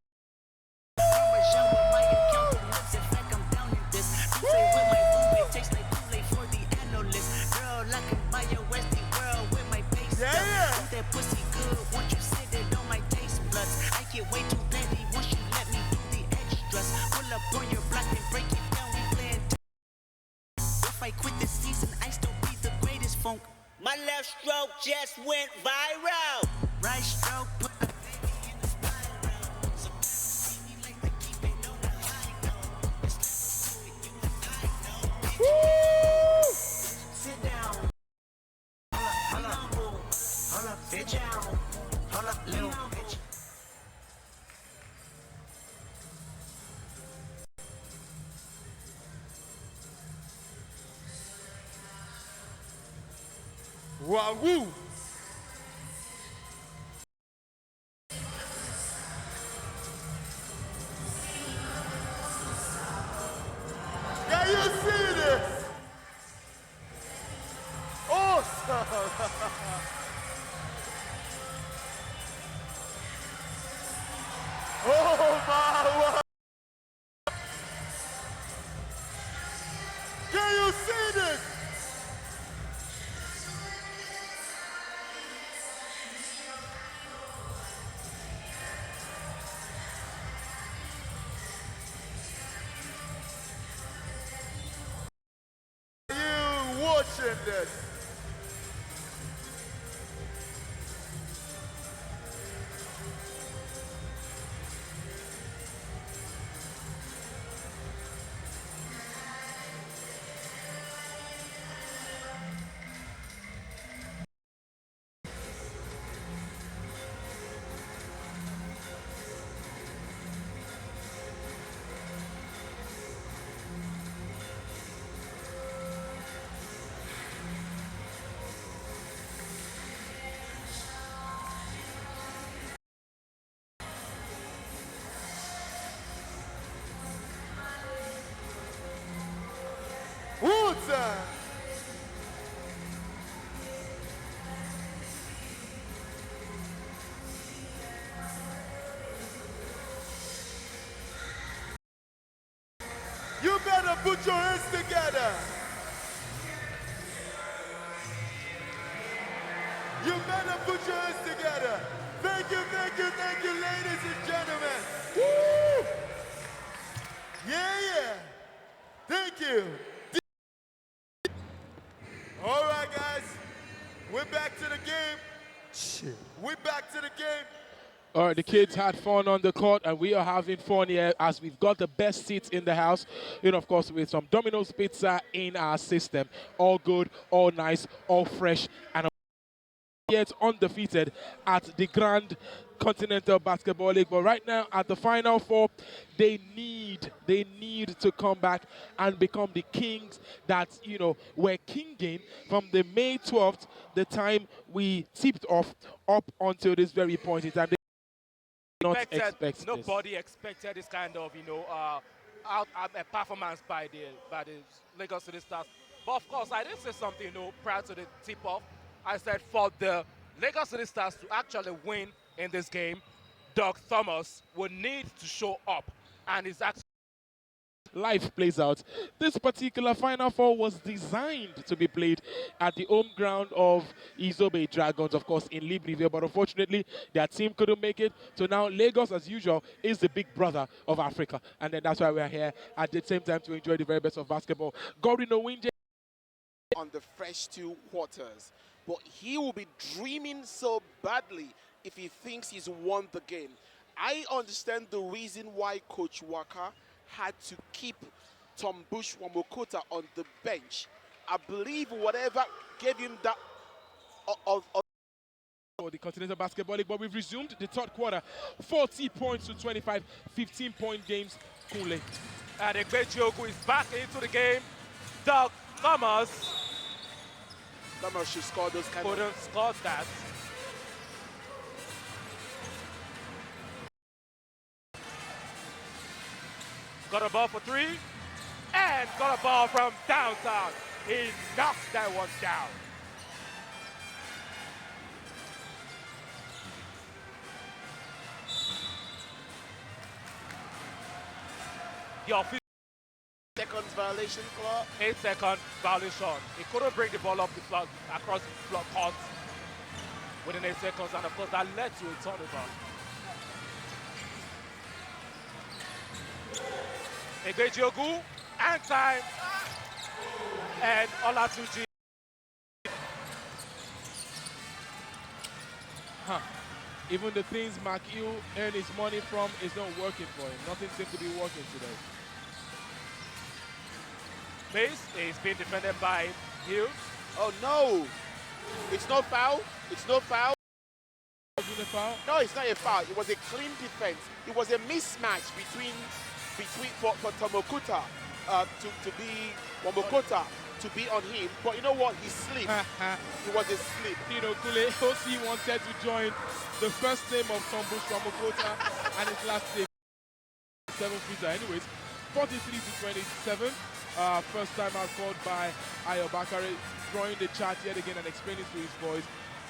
My left stroke just went viral. Right stroke put the baby in the spiral. So see me like to keep it Woo! Sit down. Hold up, sit down. Hold up, little bitch. Wahoo! Can you see this? Awesome! Oh my word! Can you see this? Are you watching this? Water! You better put your hands together. You better put your hands together. Thank you, ladies and gentlemen. Woo! Yeah. Thank you. All right, guys. We're back to the game. Shit. We're back to the game. All right, the kids had fun on the court, and we are having fun here as we've got the best seats in the house. You know, of course, with some Domino's pizza in our system. All good, all nice, all fresh, and yet undefeated at the Grand Continental Basketball League. But right now, at the Final Four, they need to come back and become the kings that, you know, were kinging from the May 12th, the time we tipped off, up until this very point in time. Nobody expected this kind of, you know, performance by the Lagos City Stars. But of course, I did say something, you know, prior to the tip-off. I said for the Lagos City Stars to actually win in this game, Doug Thomas would need to show up, and it's actually life plays out. This particular Final Four was designed to be played at the home ground of Izobe Dragons, of course, in Libreville, but unfortunately, their team couldn't make it. So now Lagos, as usual, is the big brother of Africa, and then that's why we're here at the same time to enjoy the very best of basketball. Gordon Owinje on the first two quarters, but he will be dreaming so badly if he thinks he's won the game. I understand the reason why Coach Waka had to keep Tom Bush Wamokota on the bench. I believe whatever gave him that for the Continental Basketball League, but we've resumed the third quarter. 40 points to 25, 15-point games. Kunle. And Egbejogu is back into the game. Doug Thomas should score those kind couldn't score that. Got a ball for three, and got a ball from downtown. He knocked that one down. The seconds violation clause. 8-second violation. He couldn't bring the ball up the floor, across the floor court within 8 seconds, and of course that led to a turnover. Egbejogu, and time, and Olatunji. Even the things Mark Hill earned his money from is not working for him. Nothing seems to be working today. Mace is being defended by Hughes. Oh no! It's no foul. It's no foul. Was it a foul? No, it's not a foul. It was a clean defense. It was a mismatch between for Tomokuta to be Wamokota to be on him. But you know what? He slipped. It was a slip. You know, Kule Osi wanted to join the first name of Tombush Wamokota and his last name 7-footer. Anyways, 43-27. First time out called by Ayo Bakare, drawing the chart yet again and explaining to his boys.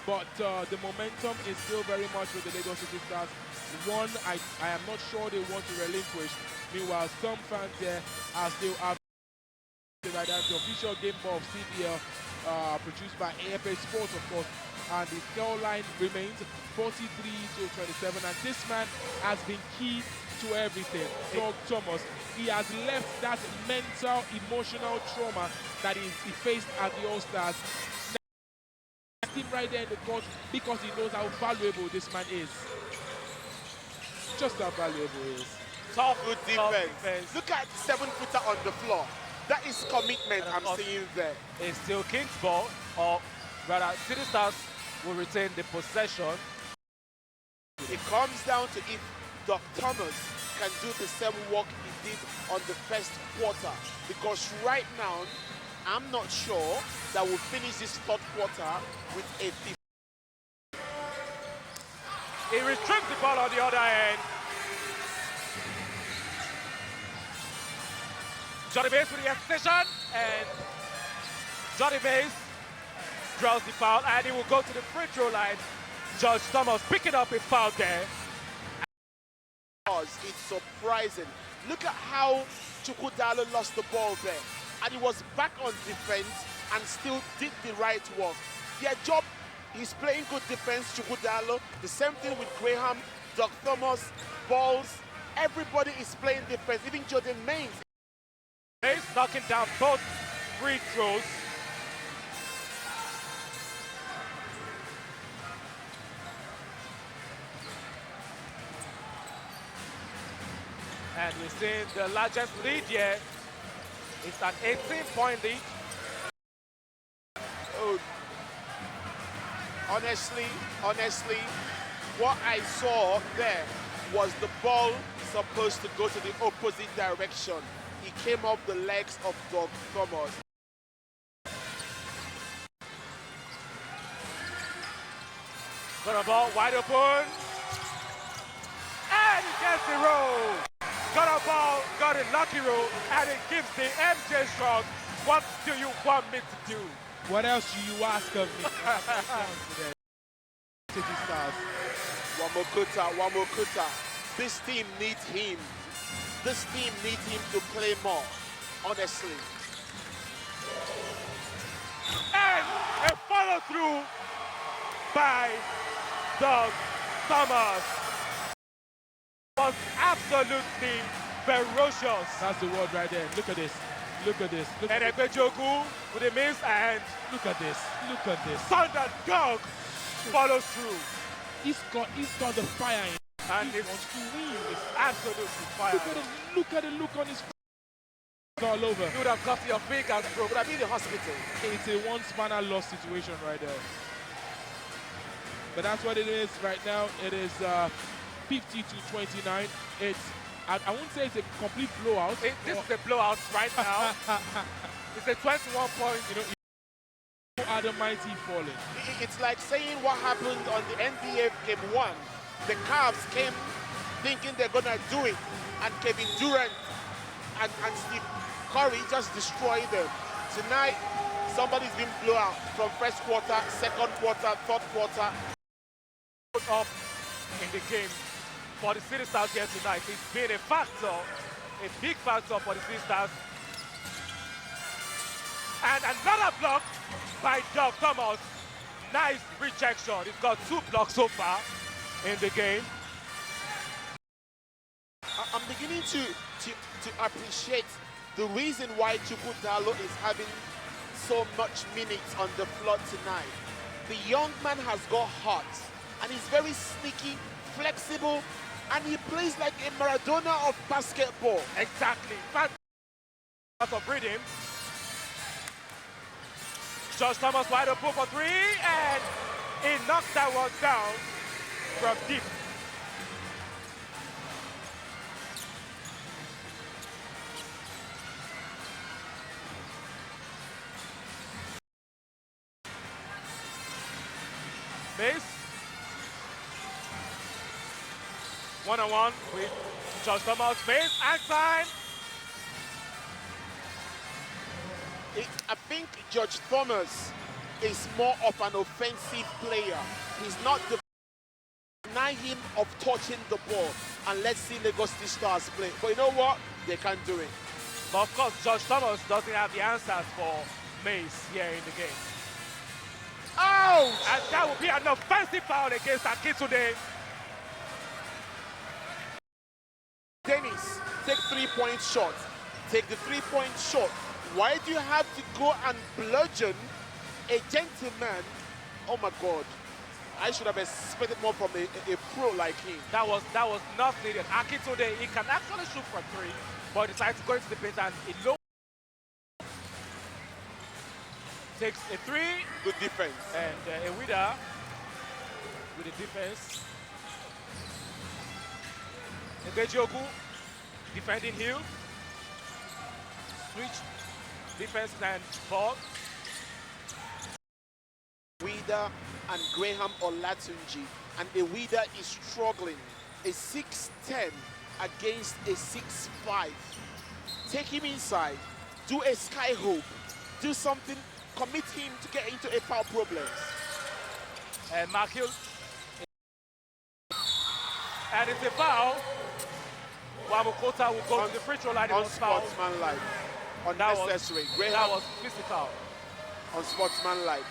But the momentum is still very much with the Lagos City Stars. One, I am not sure they want to relinquish. Meanwhile, some fans there are still out. Right, that's the official game ball of CBL produced by AFA Sports, of course. And the score line remains 43-27. And this man has been key to everything. Doug Thomas, he has left that mental, emotional trauma that he faced at the All-Stars. Him right there in the court because he knows how valuable this man is. Just how valuable he is. Tough, good defense. Look at 7-footer on the floor. That is commitment I'm seeing there. It's still King's ball, or rather, City Stars will retain the possession. It comes down to if Doc Thomas can do the same work he did on the first quarter. Because right now, I'm not sure that we'll finish this third quarter with a 50. He restricts the ball on the other end. Johnny Mace with the extension, and Johnny Mace draws the foul, and he will go to the free throw line. George Thomas picking up a foul there. It's surprising. Look at how Chukudalo lost the ball there. And he was back on defense and still did the right work. Their job, he's playing good defense, Chukudalo. The same thing with Graham, Doug Thomas, Balls. Everybody is playing defense, even Jordan Maines. Mace knocking down both free throws. And we're seeing the largest lead here. It's an 18-point lead. Oh, honestly, what I saw there was the ball supposed to go to the opposite direction. He came off the legs of Doug Thomas. Got a ball wide open. And he gets the roll. Got a ball, got a lucky roll, and it gives the MJ Strong. What do you want me to do? What else do you ask of me? City Stars. Wamokota. This team needs him. This team needs him to play more, honestly. And a follow through by Doug Thomas. Was absolutely ferocious. That's the word right there. Look at this. Look at this. Look and Ebejogu with a miss, and look at this. Look at this. Thunder Dog follows through. He's got the fire in him. And he wants to win. It's absolutely fire. Look at the look on his face. All over. You would have cut your fingers, bro. Would have been in the hospital. It's a one-spanner loss situation right there. But that's what it is right now. It is 50-29. It's I won't say it's a complete blowout. This is a blowout right now. It's a 21-point. You know, are the mighty falling? It's like saying what happened on the NBA Game 1. The Cavs came thinking they're gonna do it, and Kevin Durant and Steve Curry just destroyed them. Tonight, somebody's been blown out from first quarter, second quarter, third quarter. Up in the game for the City Stars here tonight. It's been a factor, a big factor for the City Stars. And another block by Doug Thomas. Nice rejection. He's got 2 blocks so far in the game. I'm beginning to appreciate the reason why Chukudalo is having so much minutes on the floor tonight. The young man has got heart, and he's very sneaky, flexible, and he plays like a Maradona of basketball. Exactly. Out of rhythm. Josh Thomas wide open for three, and he knocks that one down from deep. Mace. One-on-one with Josh Thomas. Mace, and time. I think George Thomas is more of an offensive player. He's not deny him of touching the ball, and let's see Lagos City Stars play. But you know what? They can't do it. But of course, Josh Thomas doesn't have the answers for Mace here in the game. Ouch! And that will be an offensive foul against Akintunde. Dennis, take 3-point shot. Take the 3-point shot. Why do you have to go and bludgeon a gentleman? Oh my God. I should have expected more from a pro like him. That was not needed. Akintunde, he can actually shoot from three, but he decided to go into the paint and it low. Takes a three. Good defense. And a winner with the defense. Ebejiogu defending Hill. Switch defense and ball. Wida and Graham Olatunji, and Ewida is struggling. A 6'10" against a 6'5". Take him inside, do a sky hook, do something, commit him to get into a foul problem. And Mark Hill. And it's a foul. Wamukota will go to the free throw line. Unsportsmanlike. Unnecessary. That was physical. Unsportsmanlike.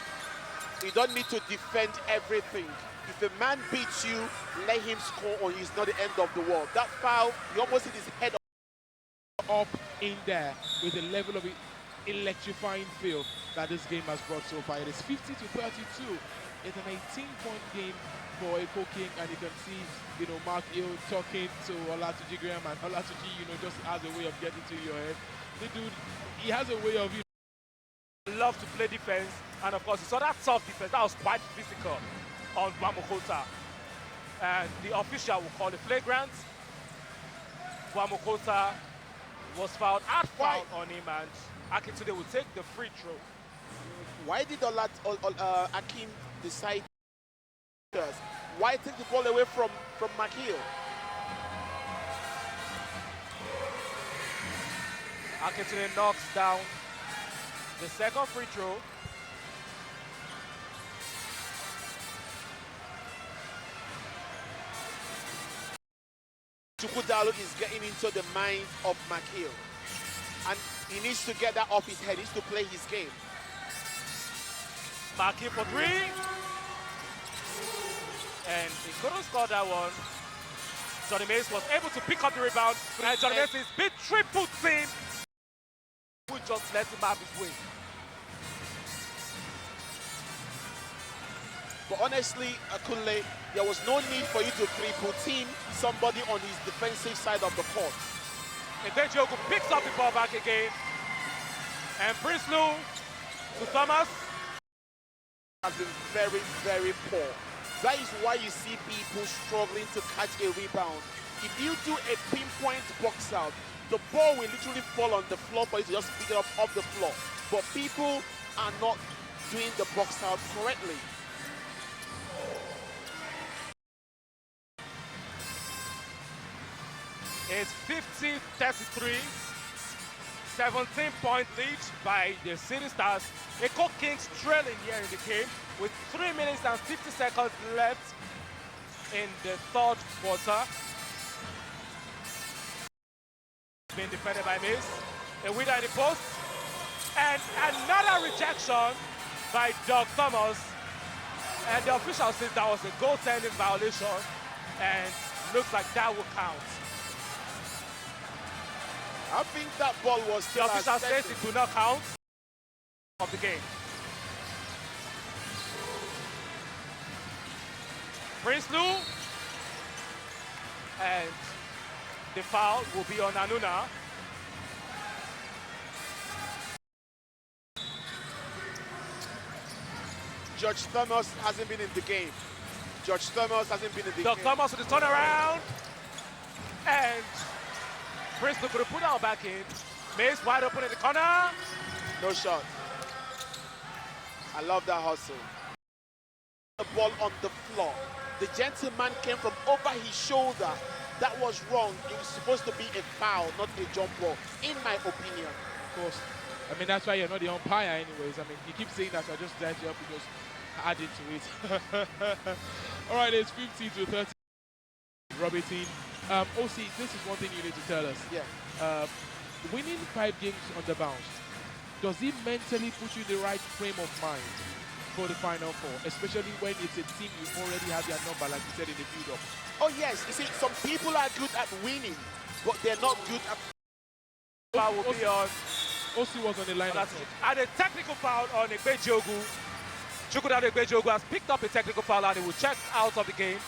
You don't need to defend everything. If a man beats you, let him score on you. It's not the end of the world. That foul, you almost hit his head up in there with the level of electrifying feel that this game has brought so far. It is 50-32. It's an 18-point game for Echo King, and you can see, Mark Hill talking to Olatunji Graham, and Olatunji, just has a way of getting to your head. The dude, he has a way of, love to play defense, and of course, you saw that tough defense. That was quite physical on Wamukota. And the official will call it flagrant. Wamukota was fouled, foul on him, and Akintunde will take the free throw. Why did Akim decide? Why take the ball away from McHill? Akintunde knocks down the second free throw. Chukwudalo is getting into the mind of McHill, and he needs to get that off his head. He needs to play his game. McHill for three. And he couldn't score that one. Johnny Mace was able to pick up the rebound. And Johnny Mace's big triple team. We just let him have his way. But honestly, Akunle, there was no need for you to triple team somebody on his defensive side of the court. And then Jogo picks up the ball back again. And Prinsloo to Thomas. Has been very, very poor. That is why you see people struggling to catch a rebound. If you do a pinpoint box out, the ball will literally fall on the floor for you to just pick it up off the floor. But people are not doing the box out correctly. It's 50-33, 17-point lead by the City Stars. Echo Kings trailing here in the game with 3 minutes and 50 seconds left in the third quarter. Being defended by Miss. A winner in the post. And another rejection by Doug Thomas. And the official says that was a goaltending violation. And looks like that will count. I think that ball was still the official says it do not count of the game. Prinsloo, and the foul will be on Anuna. George Thomas hasn't been in the game. George Thomas hasn't been in the Doug game. Thomas with the turnaround. And Prince could have put out back in. Mace wide open in the corner. No shot. I love that hustle. The ball on the floor. The gentleman came from over his shoulder. That was wrong. It was supposed to be a foul, not a jump ball, in my opinion. Of course. I mean, that's why you're not the umpire anyways. I mean, you keep saying that, so I just set you up to just add it to it. All right, it's 50 to 30. Robertine. OC, this is one thing you need to tell us. Yeah. Winning 5 games on the bounce, does it mentally put you in the right frame of mind for the Final Four, especially when it's a team you already have your number, like you said in the build-up? Oh yes, you see, some people are good at winning, but they're not good at... Foul will be on. OC was on the line. And a technical foul on Egbejogu. Chukwudade Egbejogu has picked up a technical foul and he will check out of the game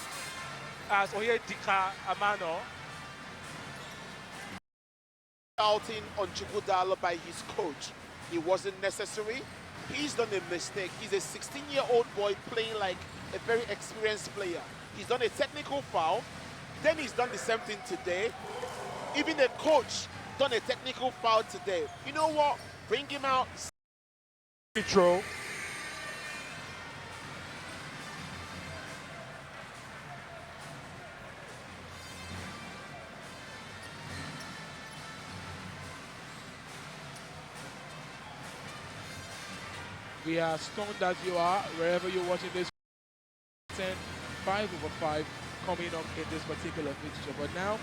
as Oyedika Amano. Outing on Chukwudalo by his coach. It wasn't necessary. He's done a mistake. He's a 16-year-old boy playing like a very experienced player. He's done a technical foul. Then he's done the same thing today. Even the coach done a technical foul today. You know what? Bring him out. Control. We are stunned as you are, wherever you're watching this. 10, 5/5 coming up in this particular fixture. But now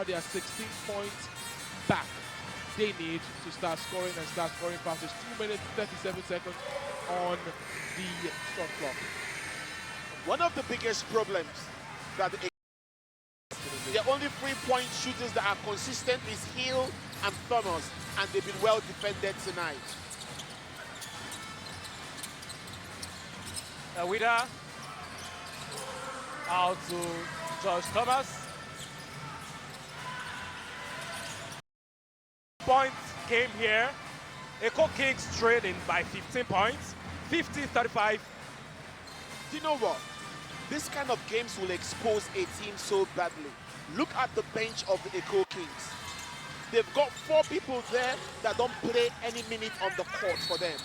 they are 16 points back. They need to start scoring and start scoring fast. It's 2 minutes, 37 seconds on the shot clock. One of the biggest problems that the only 3-point shooters that are consistent is Hill and Thomas, and they've been well defended tonight. Wida out to George Thomas. Points came here. Echo Kings trailing by 15 points, 50-35. Do you know what? This kind of games will expose a team so badly. Look at the bench of the Echo Kings. They've got 4 people there that don't play any minute on the court for them.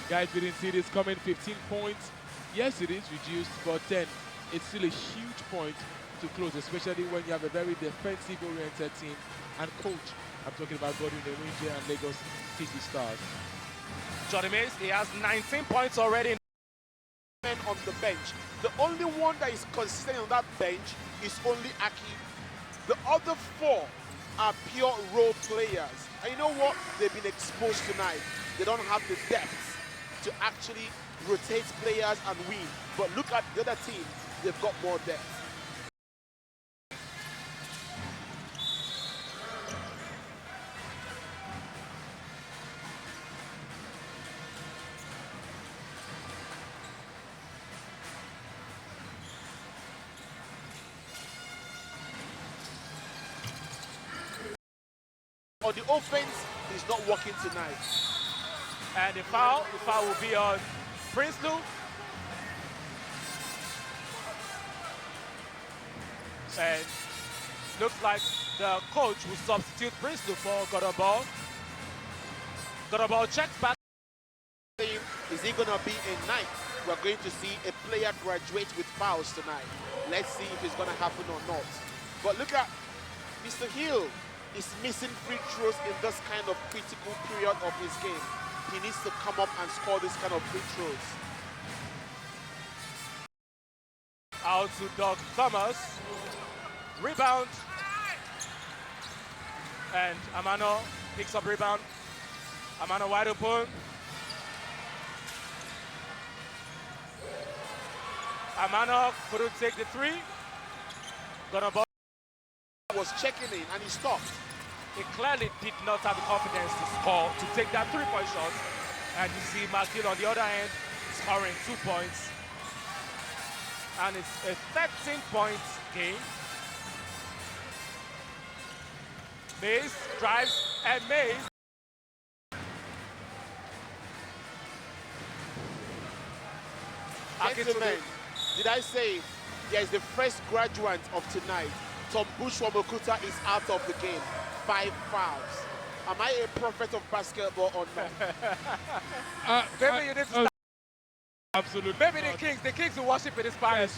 Guys, we didn't see this coming. 15 points. Yes, it is reduced, but then it's still a huge point to close, especially when you have a very defensive-oriented team and coach. I'm talking about Godwin Ewenje and Lagos City Stars. Johnny Mace, he has 19 points already. Men on the bench. The only one that is consistent on that bench is only Aki. The other 4 are pure role players. And you know what? They've been exposed tonight. They don't have the depth to actually rotate players and win. But look at the other team, they've got more depth. On the offense, he's not working tonight. And the foul will be on Prinsloo. And looks like the coach will substitute Prinsloo for Godoball. Godoball checks back. Is he going to be a night? We're going to see a player graduate with fouls tonight. Let's see if it's going to happen or not. But look at Mr. Hill is missing free throws in this kind of critical period of his game. He needs to come up and score this kind of free throws. Out to Doug Thomas. Rebound. And Amano picks up rebound. Amano wide open. Amano couldn't take the 3. Was checking in and he stopped. He clearly did not have the confidence to score, to take that 3-point shot. And you see McGill on the other end scoring 2 points. And it's a 13-point game. Mace drives and Mace. Gentlemen, did I say there is the first graduate of tonight? Tom Bush Wamokuta is out of the game. 5 fouls. Am I a prophet of basketball or not? Maybe you need to start. Absolutely. Maybe the Kings will worship in this palace.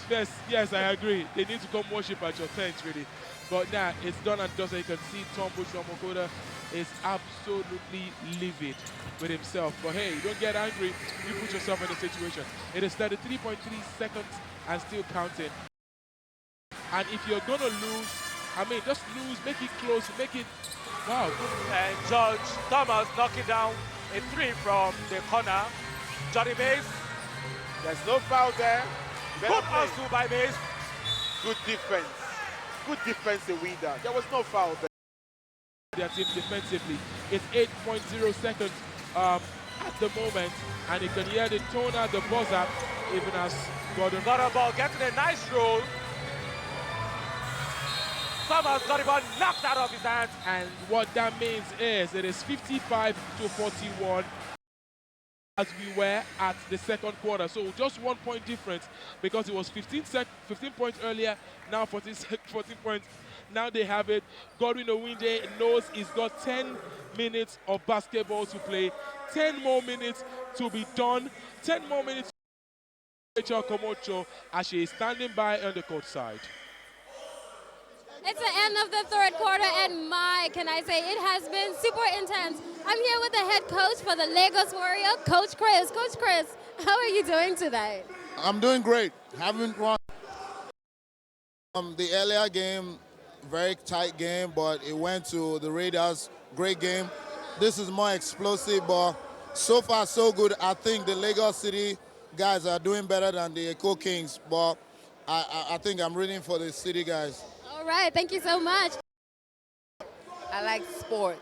Yes, I agree. They need to come worship at your tent, really. But now it's done and dusted. You can see Tom Bush Wamokuta is absolutely livid with himself. But hey, don't get angry. You put yourself in a situation. It is 33.3 seconds and still counting. And if you're going to lose, I mean, just lose, make it close, make it, wow. And George Thomas knocking down a 3 from the corner. Johnny Mays. There's no foul there. Good hustle by Mays. Good defense. Good defense, the winner. There was no foul there. Their team defensively. It's 8.0 seconds at the moment, and you can hear the tone at the buzzer, even as Gordon got a ball, getting a nice roll. Thomas got the ball knocked out of his hands. And what that means is it is 55 to 41 as we were at the second quarter. So just 1 point difference because it was 15 points earlier, now 14 points. Now they have it. Godwin Owinde knows he's got 10 minutes of basketball to play, 10 more minutes to be done, 10 more minutes to Rachel Komocho as she is standing by on the court side. It's the end of the third quarter, and can I say, it has been super intense. I'm here with the head coach for the Lagos Warrior, Coach Chris. Coach Chris, how are you doing today? I'm doing great. Haven't won the earlier game, very tight game, but it went to the Raiders. Great game. This is more explosive, but so far so good. I think the Lagos City guys are doing better than the Echo Kings, but I think I'm rooting for the City guys. All right, thank you so much. I like sport,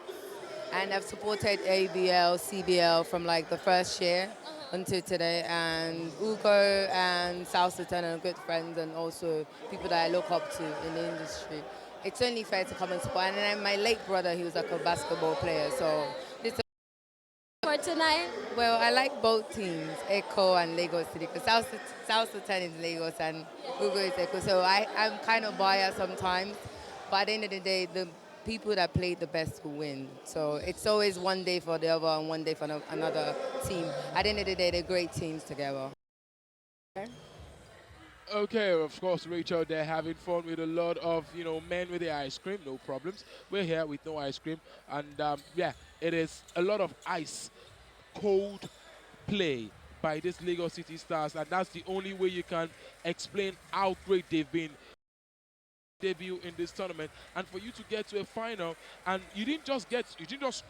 and I've supported ABL, CBL from like the first year until today, and Ugo and South Sultan are good friends and also people that I look up to in the industry. It's only fair to come and support. And then my late brother, he was like a basketball player, so this for tonight. Well, I like both teams, Echo and Lagos City, because South Sultan is Lagos and Ugo is Echo. So I'm kind of biased sometimes, but at the end of the day, the people that play the best will win. So it's always one day for the other and one day for another team. At the end of the day, they're great teams together. Okay, of course, Rachel, they're having fun with a lot of, men with the ice cream, no problems. We're here with no ice cream. And, yeah, it is a lot of ice, cold play by this Lagos City Stars. And that's the only way you can explain how great they've been. Debut in this tournament, and for you to get to a final, and you didn't just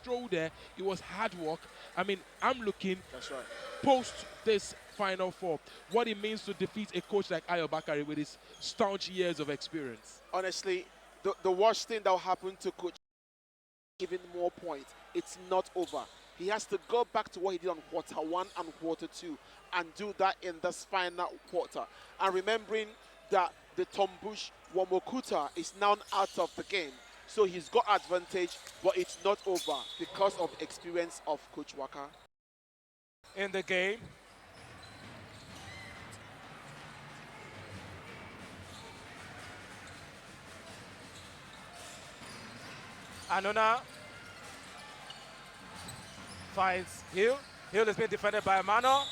stroll there, it was hard work. I mean, I'm looking post this Final Four, what it means to defeat a coach like Ayo Bakari with his staunch years of experience. Honestly, the worst thing that will happen to Coach, even more points, it's not over. He has to go back to what he did on quarter 1 and quarter 2 and do that in this final quarter. And remembering that the Tom Bush Wamokuta is now out of the game. So he's got advantage, but it's not over because of experience of Coach Waka. In the game. Anona finds Hill. Hill is being defended by Mano,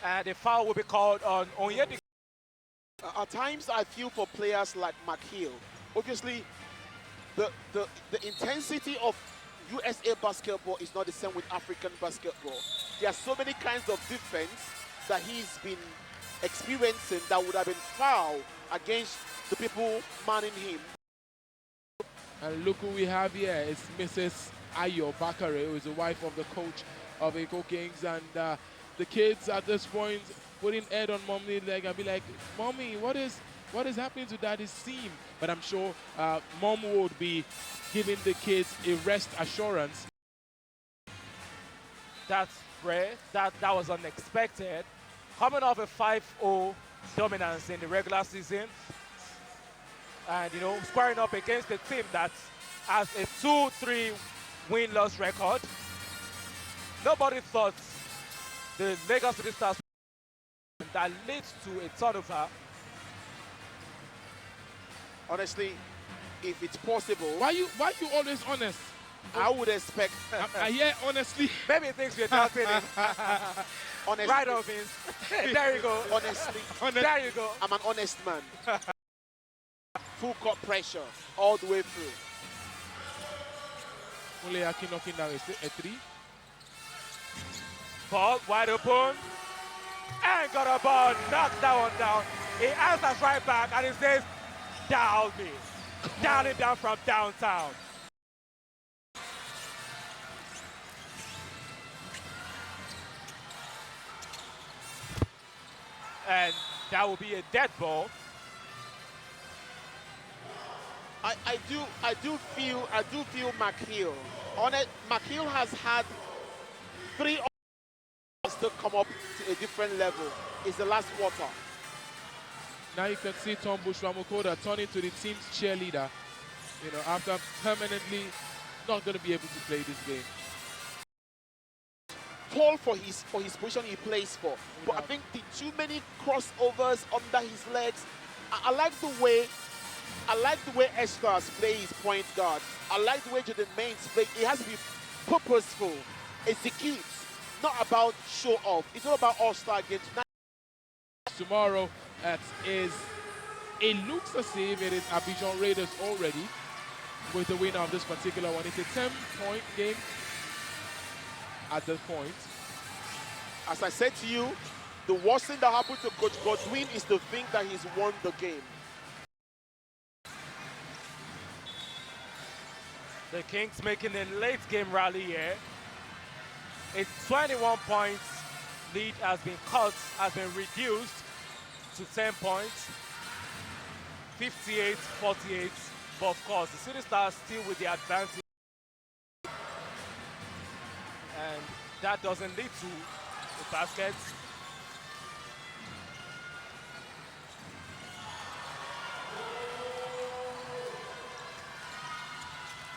and a foul will be called on Onyedi. At times, I feel for players like McHill. Obviously, the intensity of USA basketball is not the same with African basketball. There are so many kinds of defense that he's been experiencing that would have been foul against the people manning him. And look who we have here. It's Mrs. Ayo Bakare, who is the wife of the coach of Echo Kings. And the kids at this point putting head on mommy's leg and be like, Mommy, what is happening to daddy's team? But I'm sure mom would be giving the kids a rest assurance. That's rare. That was unexpected. Coming off a 5-0 dominance in the regular season, and squaring up against a team that has a 2-3 win-loss record. Nobody thought the Lagos City Stars that leads to a turnover. Honestly, if it's possible, Why you always honest? I would expect. Yeah, honestly. Maybe he thinks we're doubting him. Honestly, Right on, Vince. There you go. honestly, There you go. I'm an honest man. Full court pressure all the way through. Muleaki knocking down a 3. Ball wide open. And got a ball. Knocks that one down. He answers right back and he says, "Down me." Down him down from downtown. And that will be a dead ball. I do feel McHill. On it, McHill has had 3 to come up to a different level. It's the last quarter. Now you can see Tom Bushwamukoda turning to the team's cheerleader. You know, after permanently not going to be able to play this game. Tall for his position he plays for, but I think the too many crossovers under his legs. I like the way Estras play his point guard. I like the way Jordan Mains play. It has to be purposeful, executes, not about show off. It's all about all-star games. Tomorrow, it looks as if it is Abidjan Raiders already with the winner of this particular one. It's a 10-point game at this point. As I said to you, the worst thing that happened to Coach Godwin is to think that he's won the game. The Kings making a late game rally here. Its 21 points lead has been reduced to 10 points. 58-48. But of course, the City Stars still with the advantage. And that doesn't lead to the basket.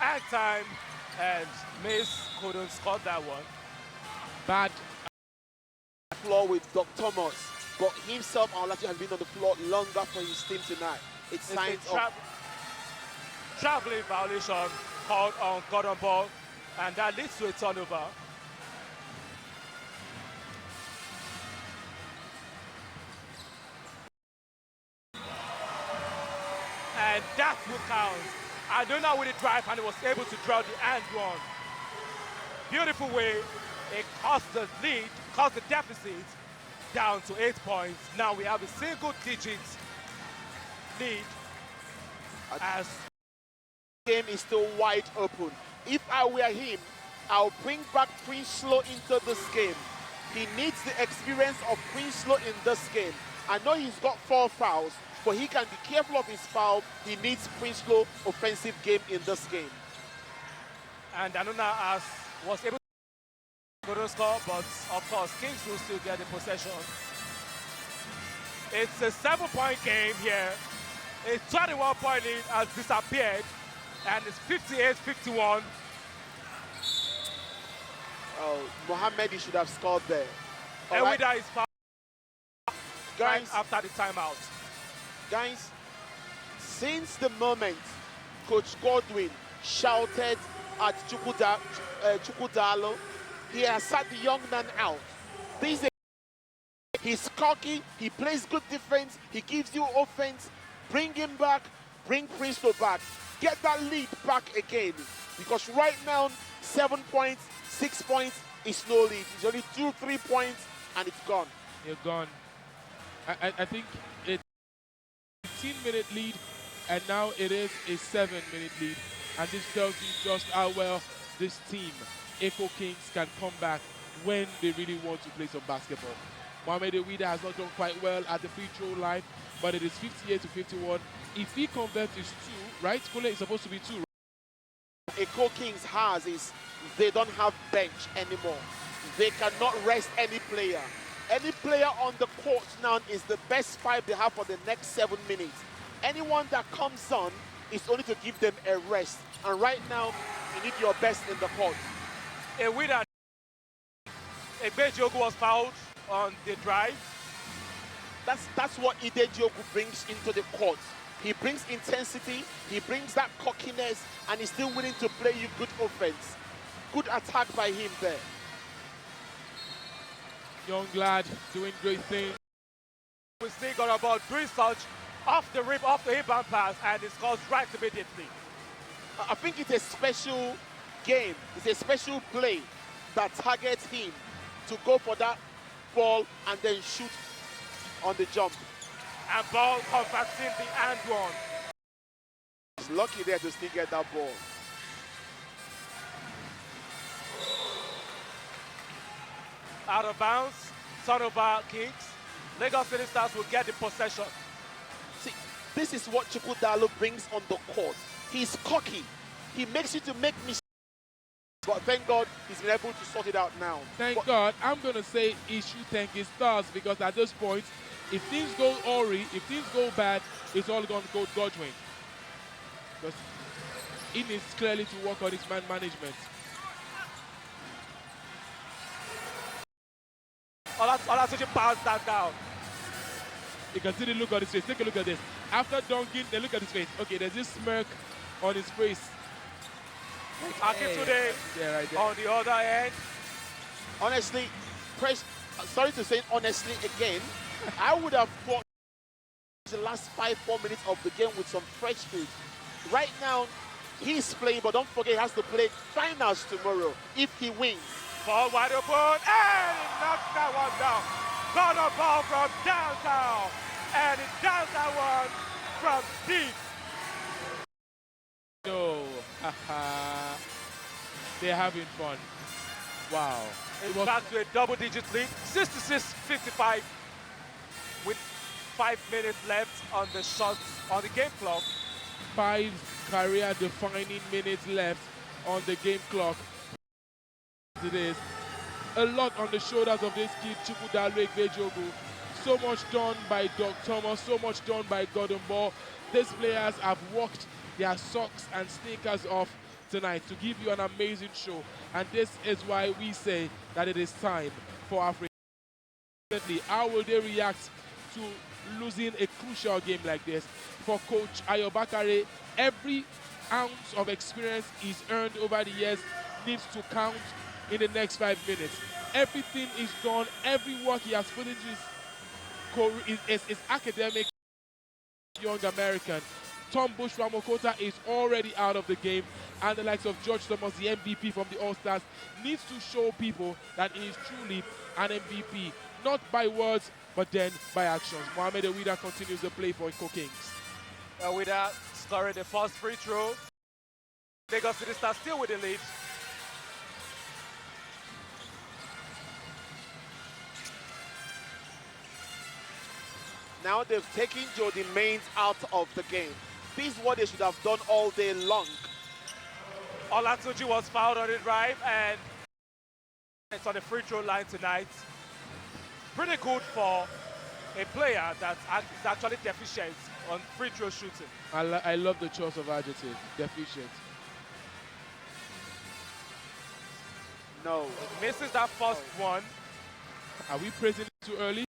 And time, and Mace couldn't score that one. Bad floor with Doc Thomas, but himself and Olachi has been on the floor longer for his team tonight. It's signs of traveling violation called on Gordon Ball, and that leads to a turnover. And that will count. I don't know with the drive, and he was able to draw the end one. Beautiful way. It cost the lead, cost the deficit down to 8 points. Now we have a single-digit lead as the game is still wide open. If I were him, I'll bring back Prince-Lo into this game. He needs the experience of Prince-Lo in this game. I know he's got 4 fouls, but he can be careful of his foul. He needs Prince-Lo offensive game in this game. And Anuna was able to score, but of course Kings will still get the possession. It's a 7-point game here. A 21-point lead has disappeared, and it's 58-51. Oh, Mohamed should have scored there. And with that is foul guys, right after the timeout. Guys, since the moment Coach Godwin shouted at Chukudalo, he has sat the young man out. He's cocky, he plays good defense, he gives you offense. Bring him back, bring Prince-Lo back. Get that lead back again. Because right now, 7 points, 6 points is no lead. It's only 2-3 points and it's gone. You're gone. I think it's a 15-minute lead, and now it is a 7-minute lead. And this tells you just how well this team, Echo Kings, can come back when they really want to play some basketball. Mohamed Ewida has not done quite well at the free throw line, but it is 58-51. If he converts, it's 2, right? Kule is supposed to be 2. Echo Kings has is they don't have bench anymore. They cannot rest any player. Any player on the court now is the best 5 they have for the next 7 minutes. Anyone that comes on is only to give them a rest. And right now, you need your best in the court. Ewida, Ebejogu was fouled on the drive. That's what Idejiogu brings into the court. He brings intensity, he brings that cockiness, and he's still willing to play you good offense. Good attack by him there. Young lad doing great things. We still got about doing such off the rip, off the inbound pass, and it scores right immediately. I think it's a special game. It's a special play that targets him to go for that ball and then shoot on the jump. And ball converting the and one. He's lucky there to still get that ball. Out of bounds, turnover Kings. Lagos City Stars will get the possession. See, this is what Chukudalo brings on the court. He's cocky. He makes you to make mistakes. But thank God he's been able to sort it out now. Thank God. I'm going to say he should thank his stars, because at this point, if things go awry, if things go bad, it's all going to go God's way. Because he needs clearly to work on his man management. Olatuji pounds that down. You can see the look on his face. Take a look at this. After dunking, they look at his face. Okay, there's this smirk on his face. Akintunde yeah, right there. on the other end. Honestly, sorry to say honestly again, I would have thought the last 5-4 minutes of the game with some fresh food. Right now, he's playing, but don't forget he has to play finals tomorrow if he wins. Ball wide open, and he knocks that one down. Got a ball from downtown, and he downs that one from deep. No, they're having fun. Wow. It's back to a double-digit lead, 66-55, with 5 minutes left on the shots on the game clock. 5 career-defining minutes left on the game clock. It is a lot on the shoulders of this kid, Chukudalo Igbejogu. So much done by Doug Thomas, so much done by Gordon Ball. These players have worked their socks and sneakers off tonight to give you an amazing show. And this is why we say that it is time for Africa. How will they react to losing a crucial game like this? For Coach Ayobakare, every ounce of experience he's earned over the years needs to count in the next 5 minutes. Everything is done, every work he has put into his academic young American. Tom Bush Ramokota is already out of the game, and the likes of George Thomas, the MVP from the All-Stars, needs to show people that he is truly an MVP, not by words, but then by actions. Mohamed Ewida continues the play for Iko Kings. Ewida scoring the first free throw. Lagos City Stars still with the lead. Now they've taken Jody Maines out of the game. This is what they should have done all day long. Olatunji was fouled on the drive, and it's on the free throw line tonight. Pretty good for a player that is actually deficient on free throw shooting. I love the choice of adjective, deficient. No. It misses that first one. Are we praising it too early?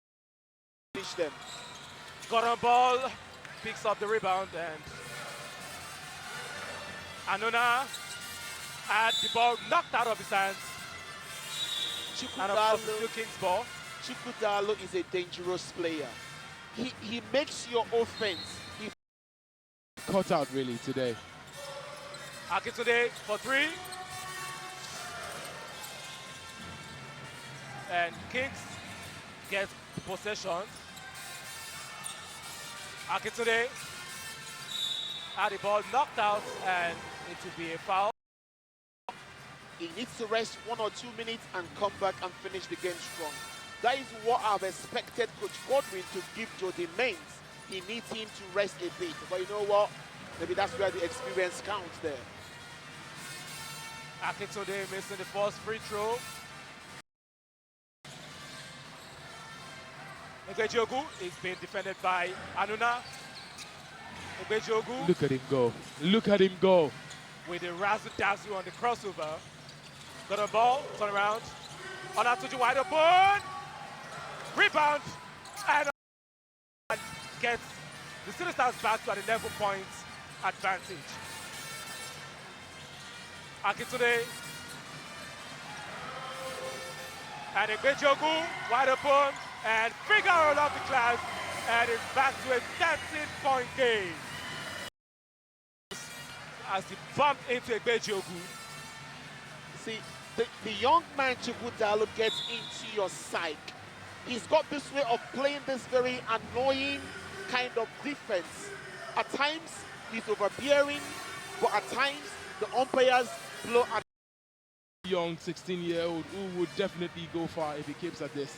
Finish them. Got on ball, picks up the rebound, and Anuna had the ball knocked out of his hands. And of course, it's still King's ball. Chukudalo is a dangerous player. He makes your offense. He Cut out really today. Akintunde for 3. And Kings gets possession. Akintunde had the ball knocked out, and it will be a foul. He needs to rest 1 or 2 minutes and come back and finish the game strong. That is what I've expected Coach Godwin to give Jody Maines. He needs him to rest a bit. But you know what? Maybe that's where the experience counts there. Akintunde missing the first free throw. Igbejogu is being defended by Anuna. Igbejogu. Look at him go. Look at him go. With the razzle-dazzle on the crossover. Got a ball, turn around. Olatunji wide open. Rebound. And gets the City Stars back to an 11-point advantage. Akintunde and Igbejogu wide open and Figaro off the glass, and it's back to a 13-point game as he bumped into Igbejogu. See, the young man Chukwu Diallo gets into your psyche. He's got this way of playing this very annoying kind of defense. At times, he's overbearing, but at times, the umpires blow at young 16-year-old who would definitely go far if he keeps at this.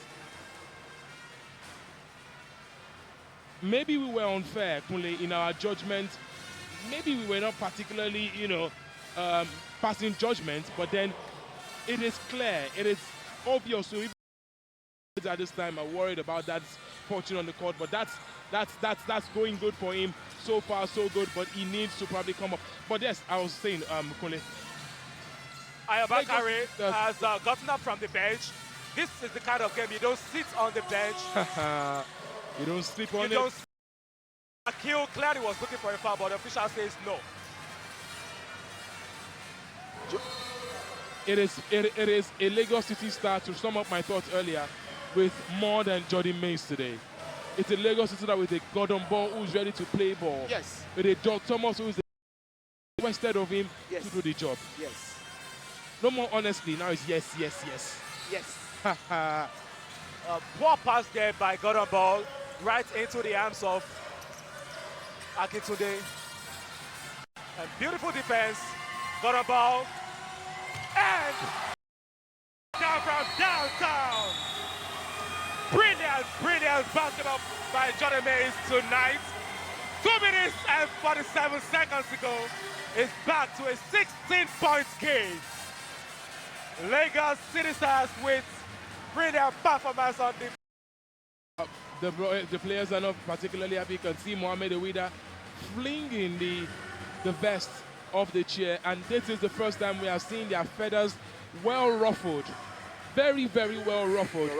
Maybe we were unfair, Kunle, in our judgment. Maybe we were not particularly, passing judgment, but then it is clear, it is obvious. So if at this time are worried about that fortune on the court, but that's going good for him. So far, so good, but he needs to probably come up. But yes, I was saying, Kunle, Ayabakare has gotten up from the bench. This is the kind of game you don't sit on the bench. You don't sleep on it. Akil clearly was looking for a foul, but the official says no. It is a Lagos City Star, to sum up my thoughts earlier, with more than Jordan Mays today. It's a Lagos City Star with a Gordon Ball who's ready to play ball. Yes. With a Doug Thomas who is instead of him to do the job. Yes. No more honestly, now it's yes, yes, yes. Yes. Poor pass there by Gordon Ball, right into the arms of Akintunde. And beautiful defense, Gordon Ball, and down from downtown. Brilliant basketball by Jordan Mays tonight. 2 minutes and 47 seconds to go. It's back to a 16-point game. Lagos City Stars with brilliant performance on the players are not particularly happy. You can see Mohamed Ewida flinging the vest of the chair, and this is the first time we have seen their feathers well ruffled. Very, very well ruffled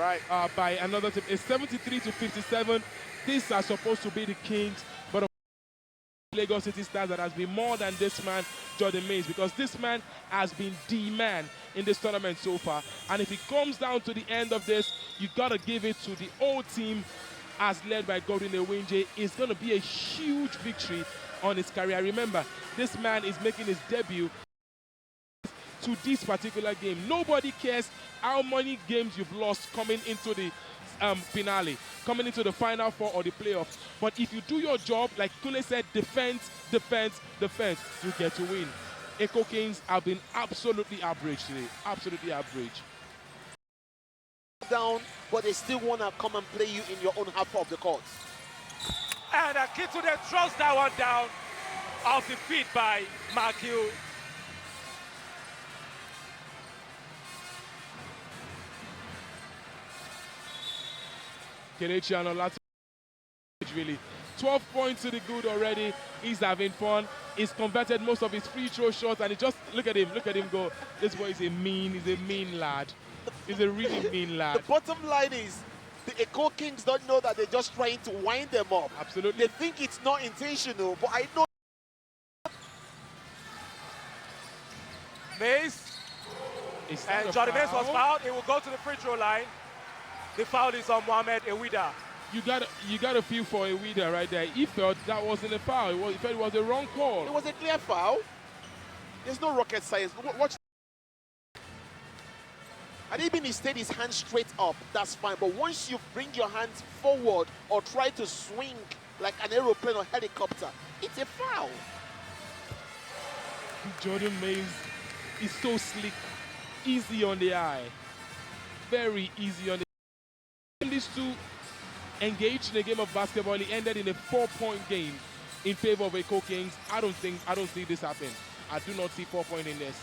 by another team. It's 73-57. These are supposed to be the Kings, but Lagos City Stars that has been more than this man, Jordan Mays, because this man has been the man in this tournament so far. And if it comes down to the end of this, you got to give it to the old team as led by Godwin Ewinje. It's going to be a huge victory on his career. Remember, this man is making his debut to this particular game. Nobody cares how many games you've lost coming into the finale, coming into the final four or the playoffs. But if you do your job, like Kule said, defense, defense, defense, you get to win. Echo Kings have been absolutely average today. Absolutely average. Down, but they still want to come and play you in your own half of the court. And Akintunde throws that one down off the feet by Markiu. Kelechi Anola really 12 points to the good already. He's having fun. He's converted most of his free throw shots, and he just look at him go. This boy is a mean lad. He's a really mean lad. The bottom line is the Echo Kings don't know that they're just trying to wind them up. Absolutely. They think it's not intentional, but I know. Mays. And Jordan Mays was fouled. He will go to the free throw line. The foul is on Mohamed Ewida. You got to feel for Ewida right there. He felt that wasn't a foul. He felt it was a wrong call. It was a clear foul. There's no rocket science. Watch. And even he stayed his hands straight up, that's fine. But once you bring your hands forward or try to swing like an aeroplane or helicopter, it's a foul. Jordan Mays is so slick, easy on the eye, very easy on the eye. These two engaged in a game of basketball. It ended in a 4-point game in favor of Echo Kings. I don't see this happen. I do not see 4 points in this.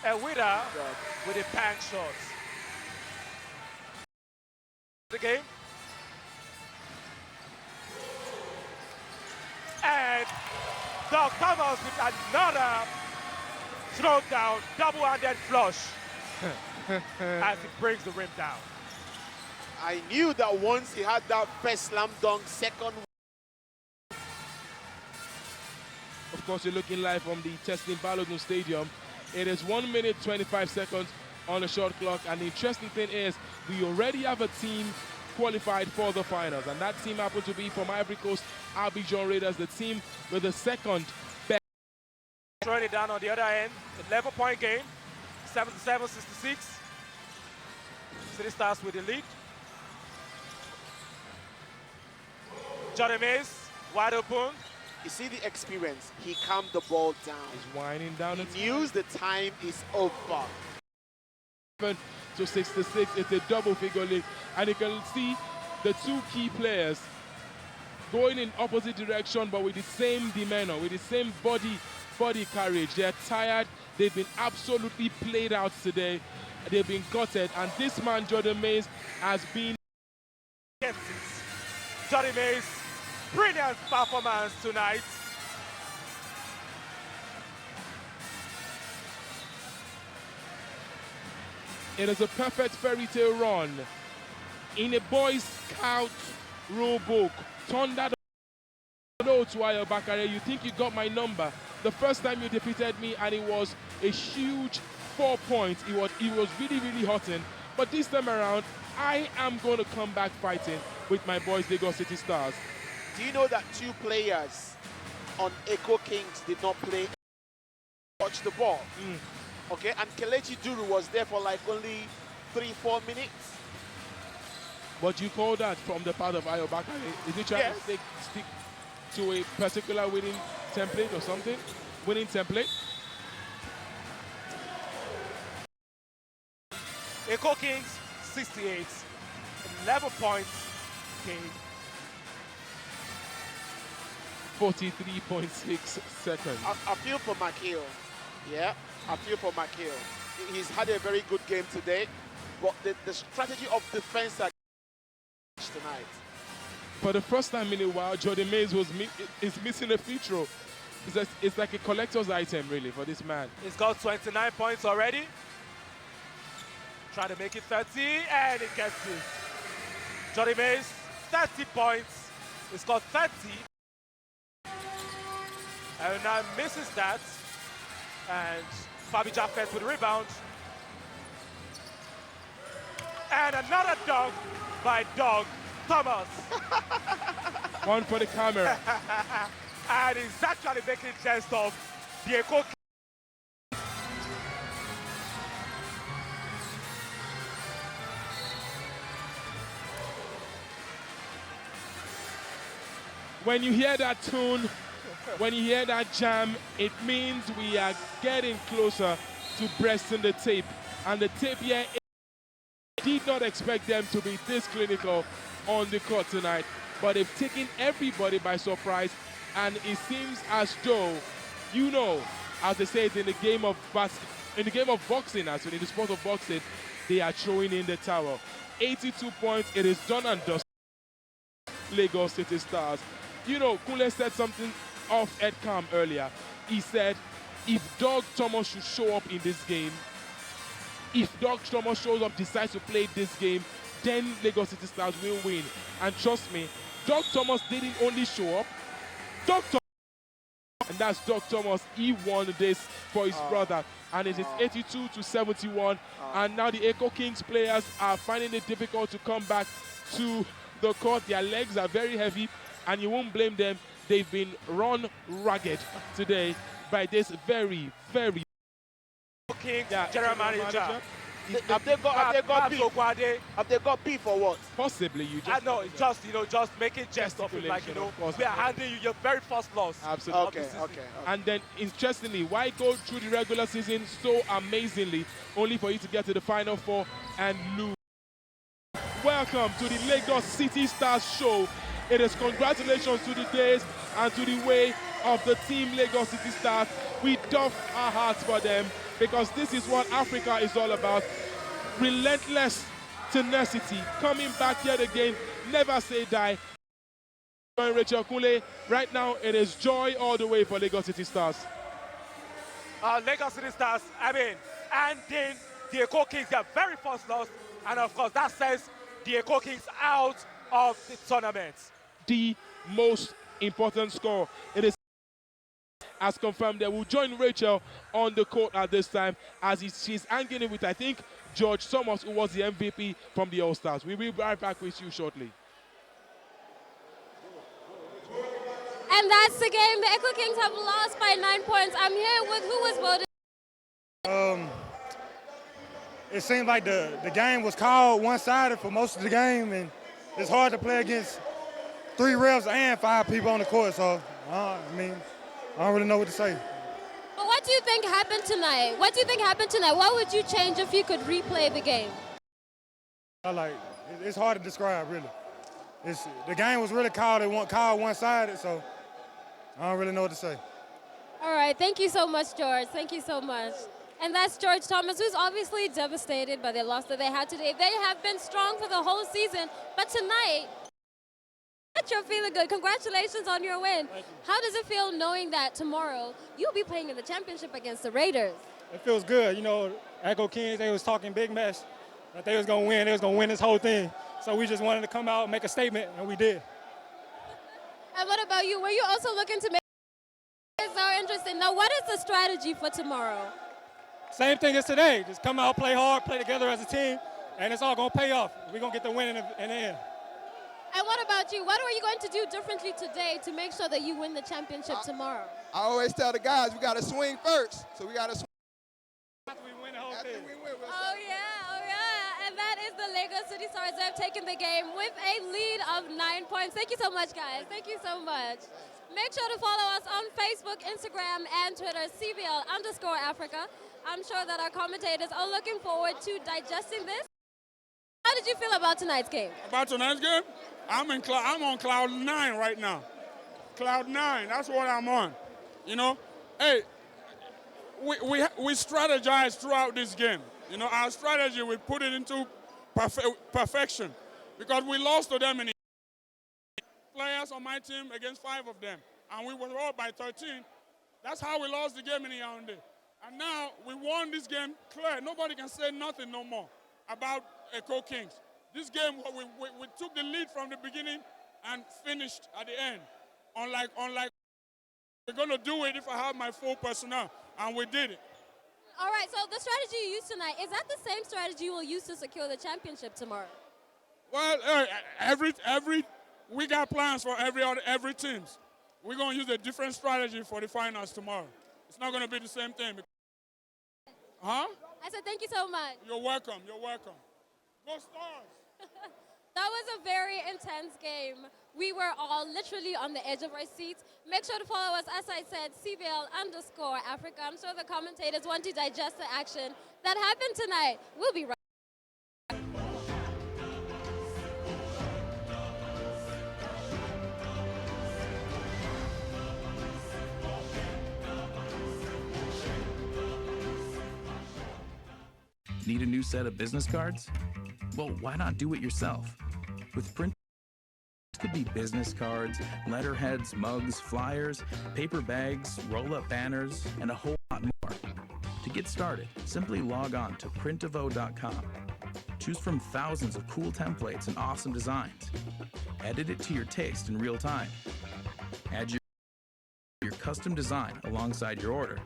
Ewida with a bank shot. The game. And Doug Thomas with another throw down, double-handed flush as he brings the rim down. I knew that once he had that first slam dunk, second. Of course, you're looking live from the Testing Balogun Stadium. It is 1 minute 25 seconds on the shot clock, and the interesting thing is we already have a team qualified for the finals, and that team happened to be from Ivory Coast, Abidjan Raiders, the team with the second best. Throwing it down on the other end, 11-point game, 77-66. City Stars with the lead. Johnny Mays, wide open. You see the experience. He calmed the ball down. He's winding down. He knows the time is over. 7-66. It's a double figure lead, and you can see the two key players going in opposite direction, but with the same demeanor, with the same body carriage. They're tired. They've been absolutely played out today. They've been gutted, and this man, Jordan Mays, has been. Johnny Mays, brilliant performance tonight. It is a perfect fairy tale run in a Boy Scout rule book. Turn that no to Ayo Bakare. You think you got my number? The first time you defeated me, and it was a huge 4 points. It was really, really hurting. But this time around, I am going to come back fighting with my boys, Lagos City Stars. Do you know that 2 players on Echo Kings did not play, touch the ball? Okay, and Kelechi Duru was there for like only 3-4 minutes. What do you call that from the part of Ayo Bakare? Is he trying to stick to a particular winning template or something? Winning template? Echo Kings, 68. 11 points game. 43.6 seconds. I feel for Makio. Yeah, I feel for Makio. He's had a very good game today, but the strategy of defense tonight. For the first time in a while, Jordan Mays is missing a free throw. It's like a collector's item, really, for this man. He's got 29 points already. Trying to make it 30, and it gets it. Johnny Mays, 30 points. He's got 30. And now misses that. And Fabi Jaffet with the rebound. And another dunk by Doug Thomas. One for the camera. And he's actually making jest of the Echo. When you hear that tune, when you hear that jam, it means we are getting closer to breasting the tape. And the tape here, did not expect them to be this clinical on the court tonight, but they've taken everybody by surprise, and it seems as though, you know, as they say it in the game of boxing, actually, in the sport of boxing, they are throwing in the towel. 82 points, it is done and dusted. Lagos City Stars. You know, Kunle said something off Ed Cam earlier. He said, if Doug Thomas should show up in this game, if Doug Thomas shows up, decides to play this game, then Lagos City Stars will win. And trust me, Doug Thomas didn't only show up. Doug Thomas, and that's Doug Thomas. He won this for his brother, and it is 82-71. And now the Echo Kings players are finding it difficult to come back to the court. Their legs are very heavy, and you won't blame them. They've been run ragged today by this very, very Kings general manager. Have they got beef? Have they got beef or what? Possibly, you just. I know, it's just, you know, just making jest of it, like, you know, we are handing you your very first loss. Absolutely. Okay. And then, interestingly, why go through the regular season so amazingly, only for you to get to the Final Four and lose? Welcome to the Lagos City Stars show. It is congratulations to the days and to the way of the team Lagos City Stars. We doff our hearts for them, because this is what Africa is all about. Relentless tenacity, coming back yet again, never say die. Rachel Kunle, right now it is joy all the way for Lagos City Stars. Lagos City Stars, I mean, and then the Echo Kings, their very first loss, and of course that says the Echo Kings out of the tournament. The most important score. It is as confirmed. They will join Rachel on the court at this time as she's hanging it with, I think, George Thomas, who was the MVP from the All-Stars. We will be right back with you shortly. And that's the game. The Echo Kings have lost by 9 points. I'm here with who was voted. It seemed like the game was called one-sided for most of the game, and it's hard to play against 3 refs and 5 people on the court. So, I don't really know what to say. But what do you think happened tonight? What would you change if you could replay the game? It's hard to describe, really. The game was really called one-sided, so I don't really know what to say. All right, thank you so much, George. Thank you so much. And that's George Thomas, who's obviously devastated by the loss that they had today. They have been strong for the whole season, but tonight, you're feeling good. Congratulations on your win. How does it feel knowing that tomorrow you'll be playing in the championship against the Raiders? It feels good. You know, Echo Kings, they was talking big mess, that they was going to win. They was going to win this whole thing. So we just wanted to come out and make a statement, and we did. And what about you? Were you also looking to make it so interesting? Now, what is the strategy for tomorrow? Same thing as today. Just come out, play hard, play together as a team, and it's all going to pay off. We're going to get the win in the end. And what about you? What are you going to do differently today to make sure that you win the championship tomorrow? I always tell the guys, we got to swing first. So we got to swing. After we win the whole thing. Oh, yeah. And that is the Lagos City Stars. They've taken the game with a lead of 9 points. Thank you so much, guys. Thank you so much. Make sure to follow us on Facebook, Instagram, and Twitter, CBL_Africa. I'm sure that our commentators are looking forward to digesting this. How did you feel about tonight's game? About tonight's game? I'm on cloud 9 right now. Cloud 9, that's what I'm on. You know, hey, we strategize throughout this game. You know, our strategy, we put it into perfection because we lost to them in the players on my team against 5 of them, and we were all by 13. That's how we lost the game in Yaoundé. And now we won this game clear. Nobody can say nothing no more about Echo Kings. This game, we took the lead from the beginning and finished at the end. Unlike we're going to do it if I have my full personnel, and we did it. All right, so the strategy you used tonight, is that the same strategy you will use to secure the championship tomorrow? Well, we got plans for every teams. We're going to use a different strategy for the finals tomorrow. It's not going to be the same thing. Huh? I said thank you so much. You're welcome. You're welcome. Go Stars. That was a very intense game. We were all literally on the edge of our seats. Make sure to follow us, as I said, CBL_Africa. I'm sure the commentators want to digest the action that happened tonight. We'll be right back. Need a new set of business cards? Well, why not do it yourself? With Print, it could be business cards, letterheads, mugs, flyers, paper bags, roll-up banners, and a whole lot more. To get started, simply log on to printavo.com. Choose from thousands of cool templates and awesome designs. Edit it to your taste in real time. Add your custom design alongside your order.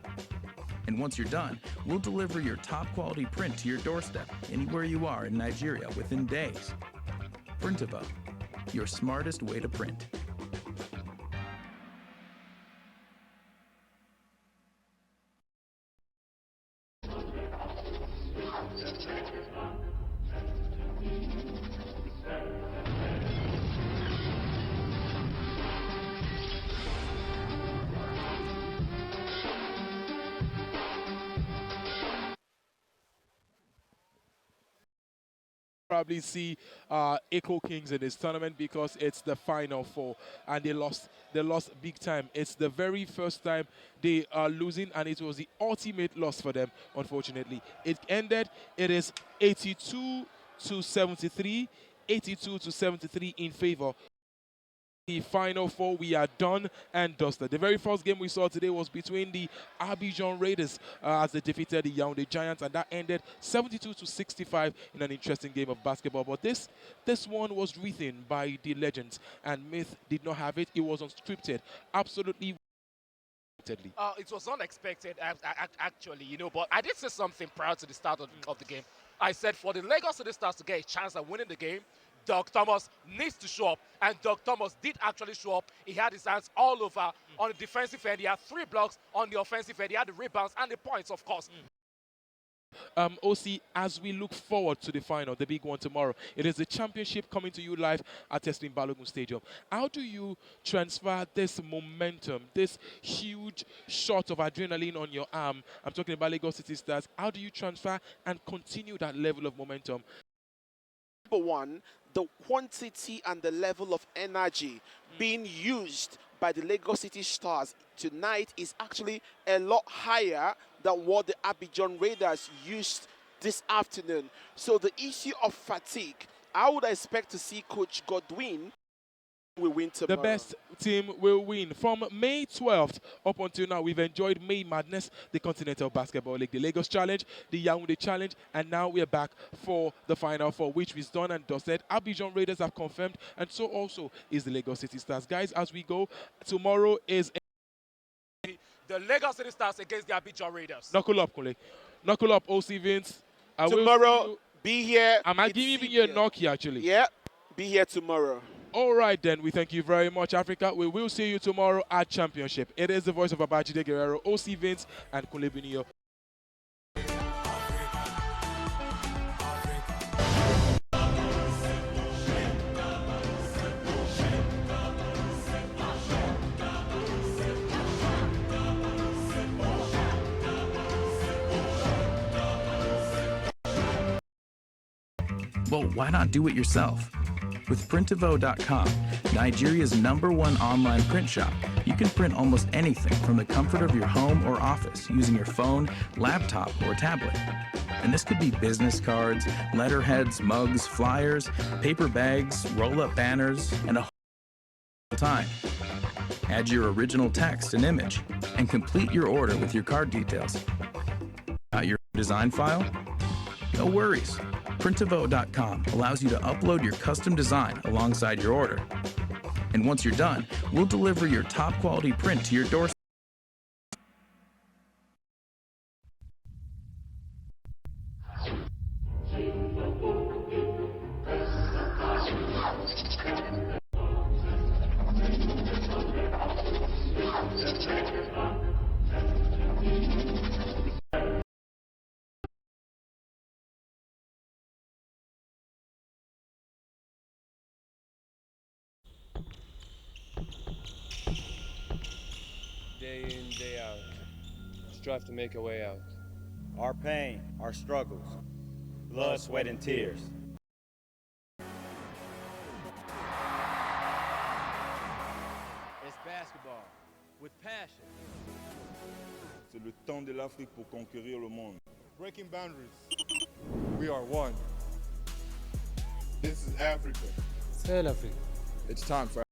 And once you're done, we'll deliver your top quality print to your doorstep anywhere you are in Nigeria within days. Printavo, your smartest way to print. Probably see Echo Kings in this tournament because it's the Final Four and they lost big time. It's the very first time they are losing and it was the ultimate loss for them, unfortunately. It is 82-73 in favor The final four, we are done and dusted. The very first game we saw today was between the Abidjan Raiders as they defeated the Yaoundé Giants, and that ended 72-65 in an interesting game of basketball. But this one was written by the legends, and Myth did not have it. It was unscripted, absolutely. It was unexpected, actually, but I did say something prior to the start of the game. I said for the Lagos City Stars to get a chance at winning the game, Doug Thomas needs to show up, and Doug Thomas did actually show up. He had his hands all over on the defensive end. He had 3 blocks on the offensive end. He had the rebounds and the points, of course. OC, as we look forward to the final, the big one tomorrow, it is the championship coming to you live at Testing Balogun Stadium. How do you transfer this momentum, this huge shot of adrenaline on your arm? I'm talking about Lagos City Stars. How do you transfer and continue that level of momentum? Number one, the quantity and the level of energy being used by the Lagos City Stars tonight is actually a lot higher than what the Abidjan Raiders used this afternoon. So the issue of fatigue, I would expect to see Coach Godwin will win tomorrow. The best team will win. From May 12th up until now, we've enjoyed May Madness, the Continental Basketball League, the Lagos Challenge, the Yaoundé Challenge, and now we're back for the Final Four, which is done and dusted. Abidjan Raiders have confirmed, and so also is the Lagos City Stars. Guys, as we go, tomorrow is the Lagos City Stars against the Abidjan Raiders. Knuckle up, Kule. Knuckle up, OC Vince. Tomorrow, be here. I'm giving you a knock here, actually. Yeah, be here tomorrow. All right, then. We thank you very much, Africa. We will see you tomorrow at Championship. It is the voice of Abajide Guerrero, OC Vince, and Kule Binio. Well, why not do it yourself? With Printavo.com, Nigeria's #1 online print shop, you can print almost anything from the comfort of your home or office using your phone, laptop, or tablet. And this could be business cards, letterheads, mugs, flyers, paper bags, roll-up banners, and a whole time. Add your original text and image, and complete your order with your card details. Got your design file? No worries. Printavo.com allows you to upload your custom design alongside your order. And once you're done, we'll deliver your top quality print to your doorstep. Day in, day out, strive to make a way out. Our pain, our struggles, blood, sweat, and tears. It's basketball with passion. C'est le temps de l'Afrique pour conquérir le monde. Breaking boundaries. We are one. This is Africa. Tell Africa. It's time for